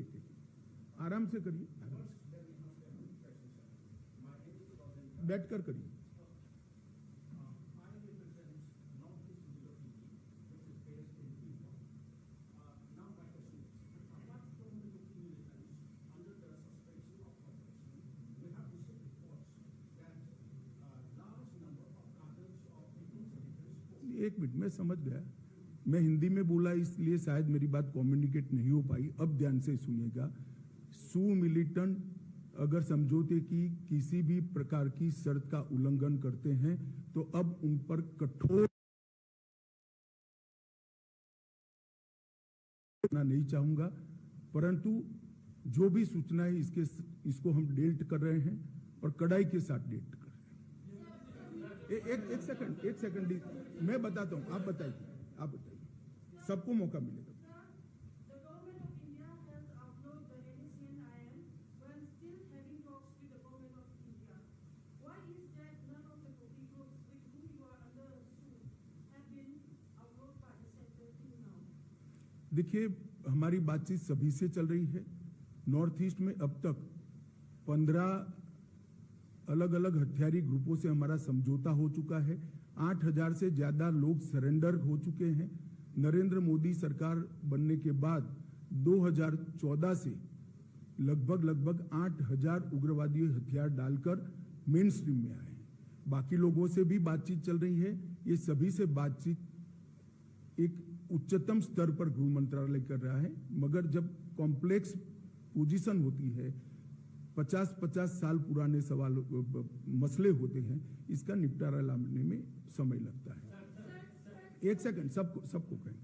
आराम से करिए, बैठकर करिए। एक मिनट, मैं समझ गया। मैं हिंदी में बोला इसलिए शायद मेरी बात कम्युनिकेट नहीं हो पाई। अब ध्यान से सुनिएगा। सू मिलिटेंट अगर समझौते की किसी भी प्रकार की शर्त का उल्लंघन करते हैं तो अब उन पर कठोर नहीं चाहूंगा, परंतु जो भी सूचना है इसको हम डेल्ट कर रहे हैं और कड़ाई के साथ डेल्ट कर रहे हैं। एक सेकंड मैं बताता हूं, आप बताइए, सबको मौका मिलेगा। देखिए, हमारी बातचीत सभी से चल रही है। नॉर्थ ईस्ट में अब तक 15 अलग अलग हथियारी ग्रुपों से हमारा समझौता हो चुका है। 8000 से ज्यादा लोग सरेंडर हो चुके हैं। नरेंद्र मोदी सरकार बनने के बाद 2014 से लगभग 8000 उग्रवादी हथियार डालकर मेन स्ट्रीम में आए हैं। बाकी लोगों से भी बातचीत चल रही है। ये सभी से बातचीत एक उच्चतम स्तर पर गृह मंत्रालय कर रहा है, मगर जब कॉम्प्लेक्स पोजीशन होती है, 50-50 साल पुराने मसले होते हैं, इसका निपटारा लाने में समय लगता है। एक सेकंड, सबको कहें।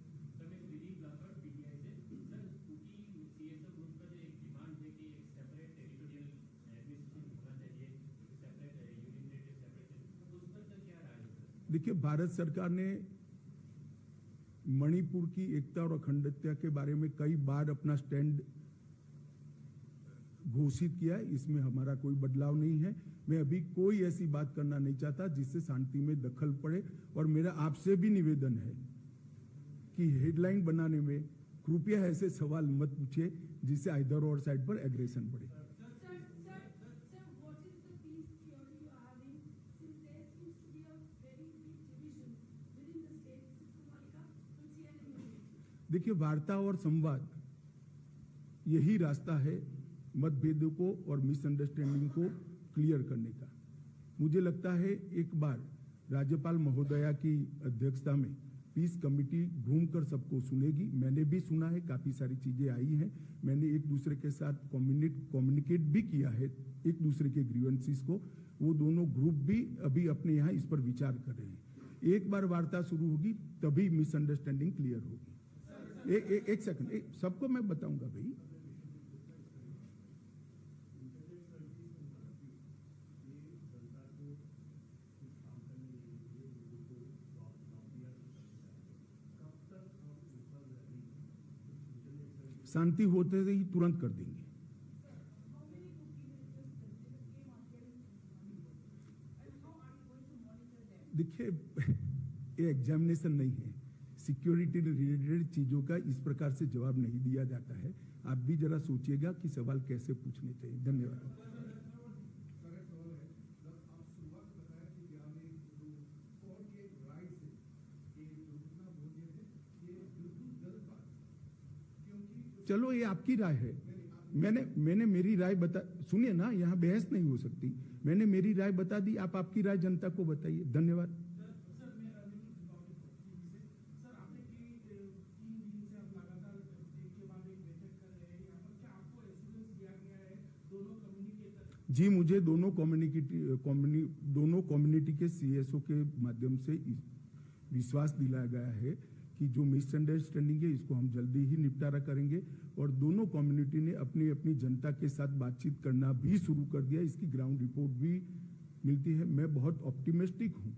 देखिए, भारत सरकार ने मणिपुर की एकता और अखंडता के बारे में कई बार अपना स्टैंड घोषित किया है। इसमें हमारा कोई बदलाव नहीं है। मैं अभी कोई ऐसी बात करना नहीं चाहता जिससे शांति में दखल पड़े। और मेरा आपसे भी निवेदन है कि हेडलाइन बनाने में कृपया ऐसे सवाल मत पूछिए जिससे आइदर और साइड पर एग्रेशन बढ़े। देखिए, वार्ता और संवाद यही रास्ता है मतभेदों को और मिसअंडरस्टैंडिंग को क्लियर करने का। मुझे लगता है एक बार राज्यपाल महोदया की अध्यक्षता में पीस कमेटी घूमकर सबको सुनेगी। मैंने भी सुना है, काफी सारी चीजें आई हैं। मैंने एक दूसरे के साथ कम्युनिकेट भी किया है, एक दूसरे के ग्रीवेंसेस को। वो दोनों ग्रुप भी अभी अपने यहाँ इस पर विचार कर रहे हैं। एक बार वार्ता शुरू होगी तभी मिसअंडरस्टैंडिंग क्लियर होगी। एक सेकंड, सबको मैं बताऊंगा भाई। शांति होते ही तुरंत कर देंगे। देखिए, ये एग्जामिनेशन नहीं है, सिक्योरिटी रिलेटेड चीजों का इस प्रकार से जवाब नहीं दिया जाता है। आप भी जरा सोचिएगा कि सवाल कैसे पूछने चाहिए। धन्यवाद। चलो, ये आपकी राय है। मैंने मेरी राय बता, सुनिए ना, यहाँ बहस नहीं हो सकती। मैंने मेरी राय बता दी, आप आपकी राय जनता को बताइए। धन्यवाद। जी, मुझे दोनों कम्युनिटी के सीएसओ के माध्यम से विश्वास दिलाया गया है कि जो मिसअंडरस्टैंडिंग है इसको हम जल्दी ही निपटारा करेंगे, और दोनों कम्युनिटी ने अपनी अपनी जनता के साथ बातचीत करना भी शुरू कर दिया। इसकी ग्राउंड रिपोर्ट भी मिलती है। मैं बहुत ऑप्टिमिस्टिक हूं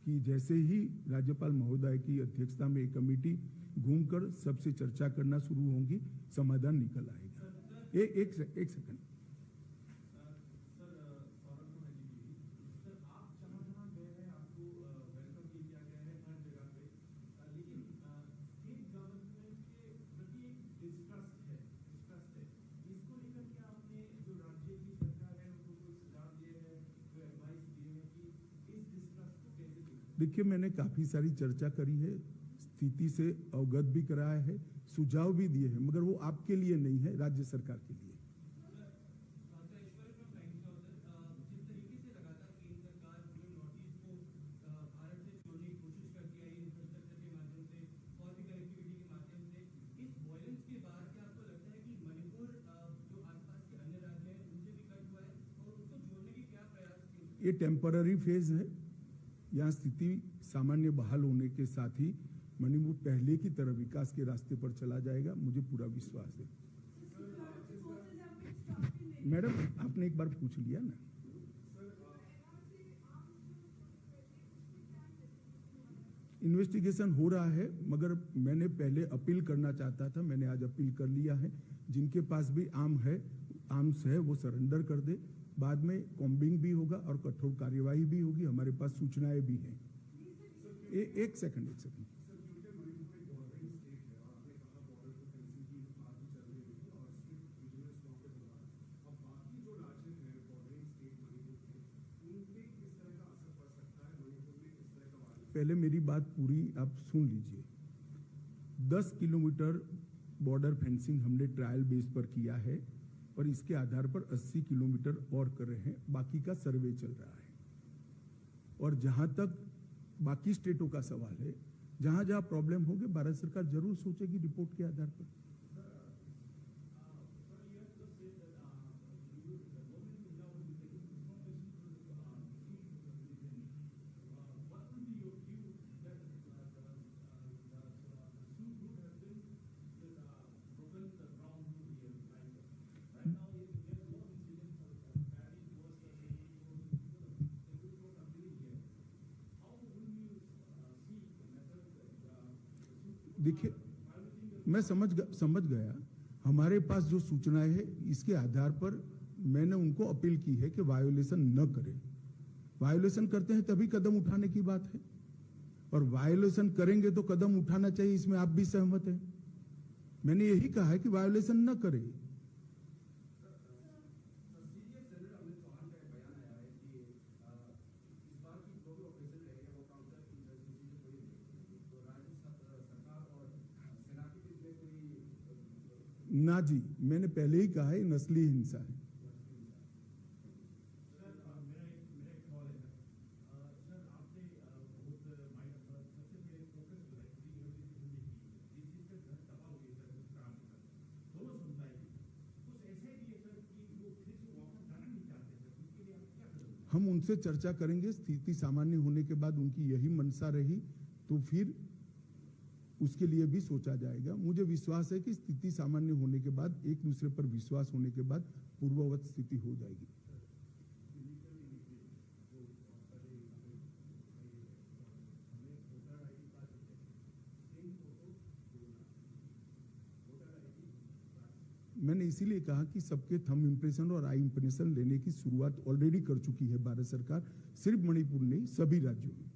कि जैसे ही राज्यपाल महोदय की अध्यक्षता में एक कमेटी घूमकर सबसे चर्चा करना शुरू होगी, समाधान निकल आएगा। एक सेकंड। देखिए, मैंने काफी सारी चर्चा करी है, स्थिति से अवगत भी कराया है, सुझाव भी दिए हैं, मगर वो आपके लिए नहीं है, राज्य सरकार के लिए। ये टेम्पररी फेज है। यहाँ स्थिति सामान्य बहाल होने के साथ ही मणिपुर पहले की तरह विकास के रास्ते पर चला जाएगा, मुझे पूरा विश्वास है। मैडम, आपने एक बार पूछ लिया ना। इन्वेस्टिगेशन हो रहा है, मगर मैंने पहले अपील करना चाहता था, मैंने आज अपील कर लिया है। जिनके पास भी आर्म्स है वो सरेंडर कर दे। बाद में कॉम्बिंग भी होगा और कठोर कार्यवाही भी होगी। हमारे पास सूचनाएं भी हैं। एक सेकंड। पहले मेरी बात पूरी आप सुन लीजिए। 10 किलोमीटर बॉर्डर फेंसिंग हमने ट्रायल बेस पर किया है और इसके आधार पर 80 किलोमीटर और कर रहे हैं। बाकी का सर्वे चल रहा है। और जहां तक बाकी स्टेटों का सवाल है, जहां जहां प्रॉब्लम होगी भारत सरकार जरूर सोचेगी रिपोर्ट के आधार पर। देखिए, मैं समझ गया। हमारे पास जो सूचनाएं है इसके आधार पर मैंने उनको अपील की है कि वायोलेशन न करें। वायोलेशन करते हैं तभी कदम उठाने की बात है, और वायोलेशन करेंगे तो कदम उठाना चाहिए, इसमें आप भी सहमत हैं। मैंने यही कहा है कि वायोलेशन न करें। ना जी, मैंने पहले ही कहा है नस्ली हिंसा है। हम उनसे चर्चा करेंगे। स्थिति सामान्य होने के बाद उनकी यही मंशा रही तो फिर उसके लिए भी सोचा जाएगा। मुझे विश्वास है कि स्थिति सामान्य होने के बाद, एक दूसरे पर विश्वास होने के बाद पूर्ववत स्थिति हो जाएगी। मैंने इसीलिए कहा कि सबके थंब इम्प्रेशन और आई इम्प्रेशन लेने की शुरुआत ऑलरेडी कर चुकी है भारत सरकार, सिर्फ मणिपुर नहीं सभी राज्यों में।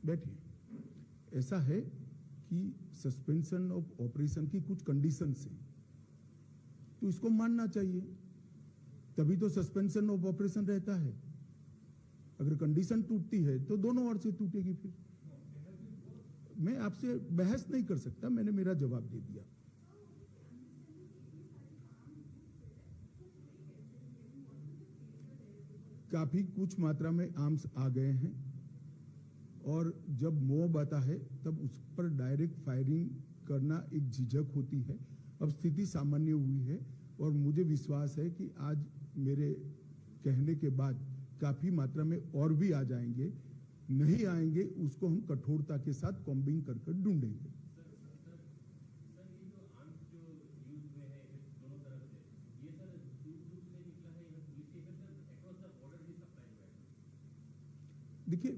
बैठिए, ऐसा है कि सस्पेंशन ऑफ ऑपरेशन की कुछ कंडीशंस हैं, तो इसको मानना चाहिए, तभी तो सस्पेंशन ऑफ ऑपरेशन रहता है। अगर कंडीशन टूटती है तो दोनों ओर से टूटेगी। फिर मैं आपसे बहस नहीं कर सकता, मैंने मेरा जवाब दे दिया। काफी कुछ मात्रा में आर्म्स आ गए हैं और जब मोब आता है तब उस पर डायरेक्ट फायरिंग करना एक झिझक होती है। अब स्थिति सामान्य हुई है और मुझे विश्वास है कि आज मेरे कहने के बाद काफी मात्रा में और भी आ जाएंगे। नहीं आएंगे उसको हम कठोरता के साथ कॉम्बिंग कर ढूंढेंगे। देखिए,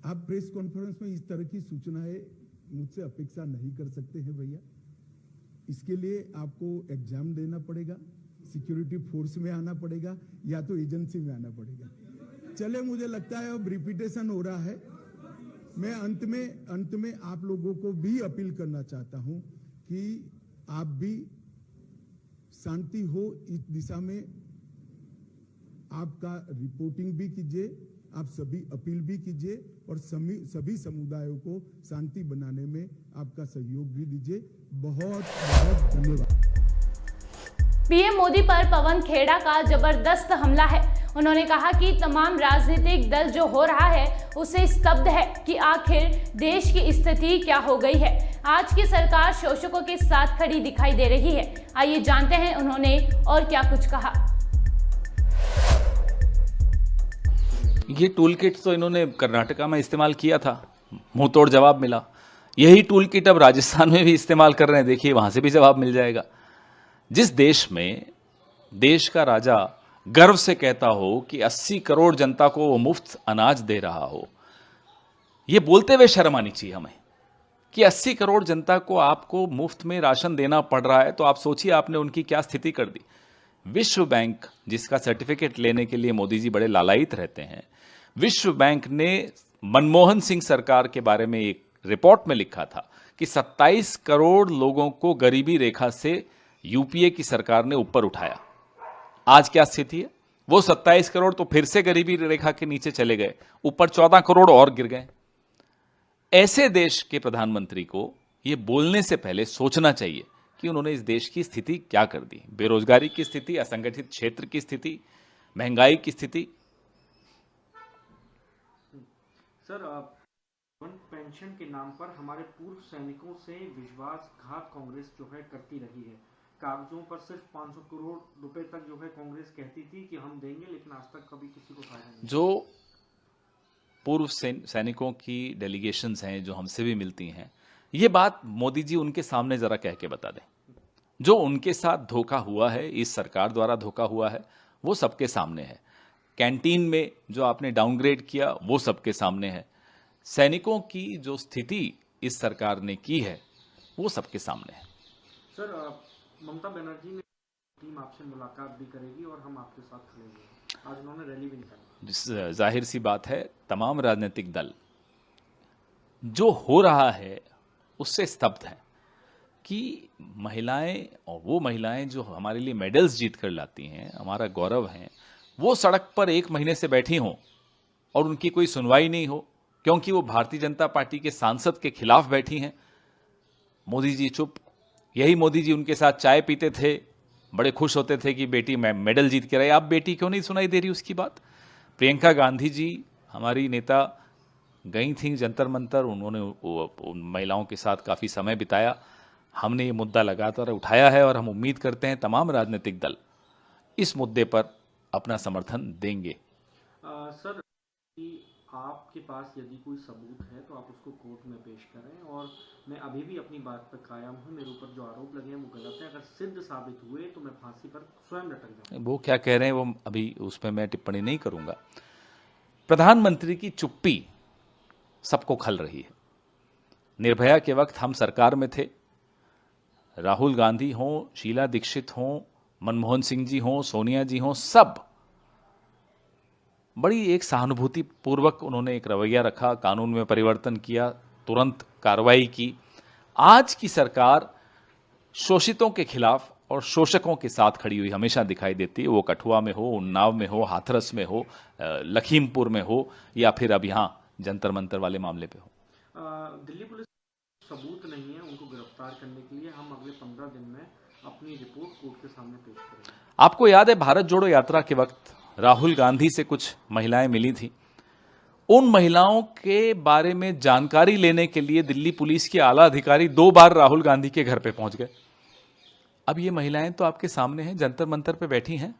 आप प्रेस कॉन्फ्रेंस में इस तरह की सूचनाएं मुझसे अपेक्षा नहीं कर सकते हैं भैया। इसके लिए आपको एग्जाम देना पड़ेगा, सिक्योरिटी फोर्स में आना पड़ेगा या तो एजेंसी में आना पड़ेगा। चले, मुझे लगता है अब रिपीटेशन हो रहा है। मैं अंत में आप लोगों को भी अपील करना चाहता हूं कि आप भी शांति हो इस दिशा में आपका रिपोर्टिंग भी कीजिए, आप सभी अपील भी कीजिए और सभी समुदायों को शांति बनाने में आपका सहयोग भी दीजिए। बहुत बहुत धन्यवाद। पीएम मोदी पर पवन खेड़ा का जबरदस्त हमला है। उन्होंने कहा कि तमाम राजनीतिक दल जो हो रहा है उसे स्तब्ध है कि आखिर देश की स्थिति क्या हो गई है। आज की सरकार शोषकों के साथ खड़ी दिखाई दे रही है। आइए जानते हैं उन्होंने और क्या कुछ कहा। ये टूल किट तो इन्होंने कर्नाटका में इस्तेमाल किया था, मुंह तोड़ जवाब मिला। यही टूल किट अब राजस्थान में भी इस्तेमाल कर रहे हैं, देखिए वहां से भी जवाब मिल जाएगा। जिस देश में देश का राजा गर्व से कहता हो कि 80 करोड़ जनता को वो मुफ्त अनाज दे रहा हो, ये बोलते हुए शर्म आनी चाहिए हमें कि 80 करोड़ जनता को आपको मुफ्त में राशन देना पड़ रहा है। तो आप सोचिए आपने उनकी क्या स्थिति कर दी। विश्व बैंक, जिसका सर्टिफिकेट लेने के लिए मोदी जी बड़े लालायित रहते हैं, विश्व बैंक ने मनमोहन सिंह सरकार के बारे में एक रिपोर्ट में लिखा था कि 27 करोड़ लोगों को गरीबी रेखा से यूपीए की सरकार ने ऊपर उठाया। आज क्या स्थिति है? वो 27 करोड़ तो फिर से गरीबी रेखा के नीचे चले गए, ऊपर 14 करोड़ और गिर गए। ऐसे देश के प्रधानमंत्री को ये बोलने से पहले सोचना चाहिए कि उन्होंने इस देश की स्थिति क्या कर दी। बेरोजगारी की स्थिति, असंगठित क्षेत्र की स्थिति, महंगाई की स्थिति। सर, पेंशन के नाम पर हमारे पूर्व सैनिकों से विश्वासघात कांग्रेस जो है करती रही है। कागजों पर सिर्फ 500 करोड़ रुपए तक जो है कांग्रेस कहती थी कि हम देंगे, लेकिन आज तक कभी किसी को फायदा नहीं। जो पूर्व सैनिकों की डेलीगेशंस हैं जो हमसे भी मिलती हैं, ये बात मोदी जी उनके सामने जरा कह के बता दें। जो उनके साथ धोखा हुआ है, इस सरकार द्वारा धोखा हुआ है, वो सबके सामने है। कैंटीन में जो आपने डाउनग्रेड किया वो सबके सामने है। सैनिकों की जो स्थिति इस सरकार ने की है वो सबके सामने है। सर, ममता बनर्जी ने टीम आपसे मुलाकात भी करेगी और हम आपके साथ खड़े हैं। आज उन्होंने रैली भी निकाली। जाहिर सी बात है, तमाम राजनीतिक दल जो हो रहा है उससे स्तब्ध है कि महिलाएं, और वो महिलाएं जो हमारे लिए मेडल्स जीत कर लाती हैं, हमारा गौरव हैं, वो सड़क पर 1 महीने से बैठी हों और उनकी कोई सुनवाई नहीं हो क्योंकि वो भारतीय जनता पार्टी के सांसद के खिलाफ बैठी हैं। मोदी जी चुप। यही मोदी जी उनके साथ चाय पीते थे, बड़े खुश होते थे कि बेटी मेडल जीत के रही। आप बेटी क्यों नहीं सुनाई दे रही उसकी बात? प्रियंका गांधी जी हमारी नेता गई थी जंतर मंतर, उन्होंने उन महिलाओं के साथ काफ़ी समय बिताया। हमने ये मुद्दा लगातार उठाया है और हम उम्मीद करते हैं तमाम राजनीतिक दल इस मुद्दे पर अपना समर्थन देंगे। सर, आपके पास यदि कोई सबूत है तो आप उसको कोर्ट में पेश करें, और मैं अभी भी अपनी बात पर कायम हूँ। मेरे ऊपर जो आरोप लगे हैं वो गलत है। अगर सिद्ध साबित हुए तो मैं फांसी पर स्वयं लटक जाऊंगा। वो क्या कह रहे हैं वो अभी उस पर मैं टिप्पणी नहीं करूंगा। प्रधानमंत्री की चुप्पी सबको खल रही है। निर्भया के वक्त हम सरकार में थे, राहुल गांधी हों, शीला दीक्षित हों, मनमोहन सिंह जी हों, सोनिया जी हों, सब बड़ी एक सहानुभूति पूर्वक उन्होंने एक रवैया रखा, कानून में परिवर्तन किया, तुरंत कार्रवाई की। आज की सरकार शोषितों के खिलाफ और शोषकों के साथ खड़ी हुई हमेशा दिखाई देती है, वो कठुआ में हो, उन्नाव में हो, हाथरस में हो, लखीमपुर में हो, या फिर अब यहाँ जंतर मंतर वाले मामले पे हो। दिल्ली पुलिस सबूत नहीं है उनको गिरफ्तार करने के लिए। हम अगले 15 दिन में अपनी रिपोर्ट कोर्ट के सामने पेश करेंगे। आपको याद है भारत जोड़ो यात्रा के वक्त राहुल गांधी से कुछ महिलाएं मिली थी। उन महिलाओं के बारे में जानकारी लेने के लिए दिल्ली पुलिस के आला अधिकारी 2 बार राहुल गांधी के घर पे पहुंच गए। अब ये महिलाएं तो आपके सामने हैं, जंतर मंतर पे बैठी हैं,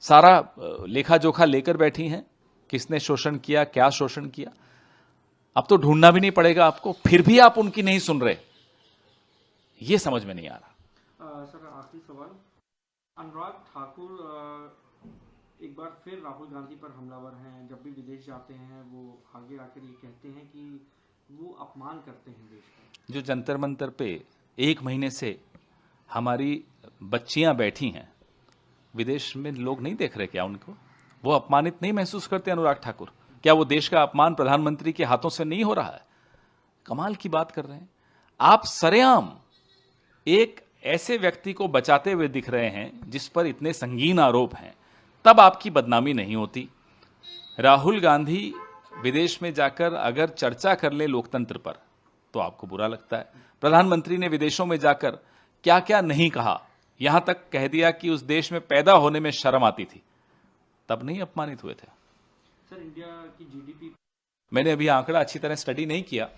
सारा लेखा जोखा लेकर बैठी हैं, किसने शोषण किया, क्या शोषण किया। अब तो ढूंढना भी नहीं पड़ेगा आपको, फिर भी आप उनकी नहीं सुन रहे, ये समझ में नहीं आ रहा। सर आखिरी सवाल, अनुराग ठाकुर एक बार फिर राहुल गांधी पर हमलावर हैं। जब भी विदेश जाते हैं वो आगे आकर ये कहते हैं कि वो अपमान करते हैं देश का। जो जंतर मंतर पे 1 महीने से हमारी बच्चियां बैठी हैं, विदेश में लोग नहीं देख रहे क्या उनको? वो अपमानित नहीं महसूस करते अनुराग ठाकुर? क्या वो देश का अपमान प्रधानमंत्री के हाथों से नहीं हो रहा है? कमाल की बात कर रहे हैं आप। सरेआम एक ऐसे व्यक्ति को बचाते हुए दिख रहे हैं जिस पर इतने संगीन आरोप हैं, तब आपकी बदनामी नहीं होती। राहुल गांधी विदेश में जाकर अगर चर्चा कर ले लोकतंत्र पर तो आपको बुरा लगता है। प्रधानमंत्री ने विदेशों में जाकर क्या क्या नहीं कहा, यहां तक कह दिया कि उस देश में पैदा होने में शर्म आती थी, तब नहीं अपमानित हुए थे? सर इंडिया की जीडीपी, मैंने अभी आंकड़ा अच्छी तरह स्टडी नहीं किया,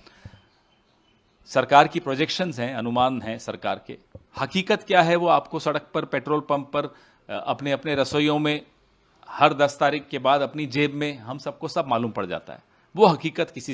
सरकार की प्रोजेक्शंस हैं, अनुमान हैं सरकार के। हकीकत क्या है वो आपको सड़क पर, पेट्रोल पंप पर, अपने अपने रसोइयों में हर 10 तारीख के बाद अपनी जेब में हम सबको सब मालूम पड़ जाता है। वो हकीकत किसी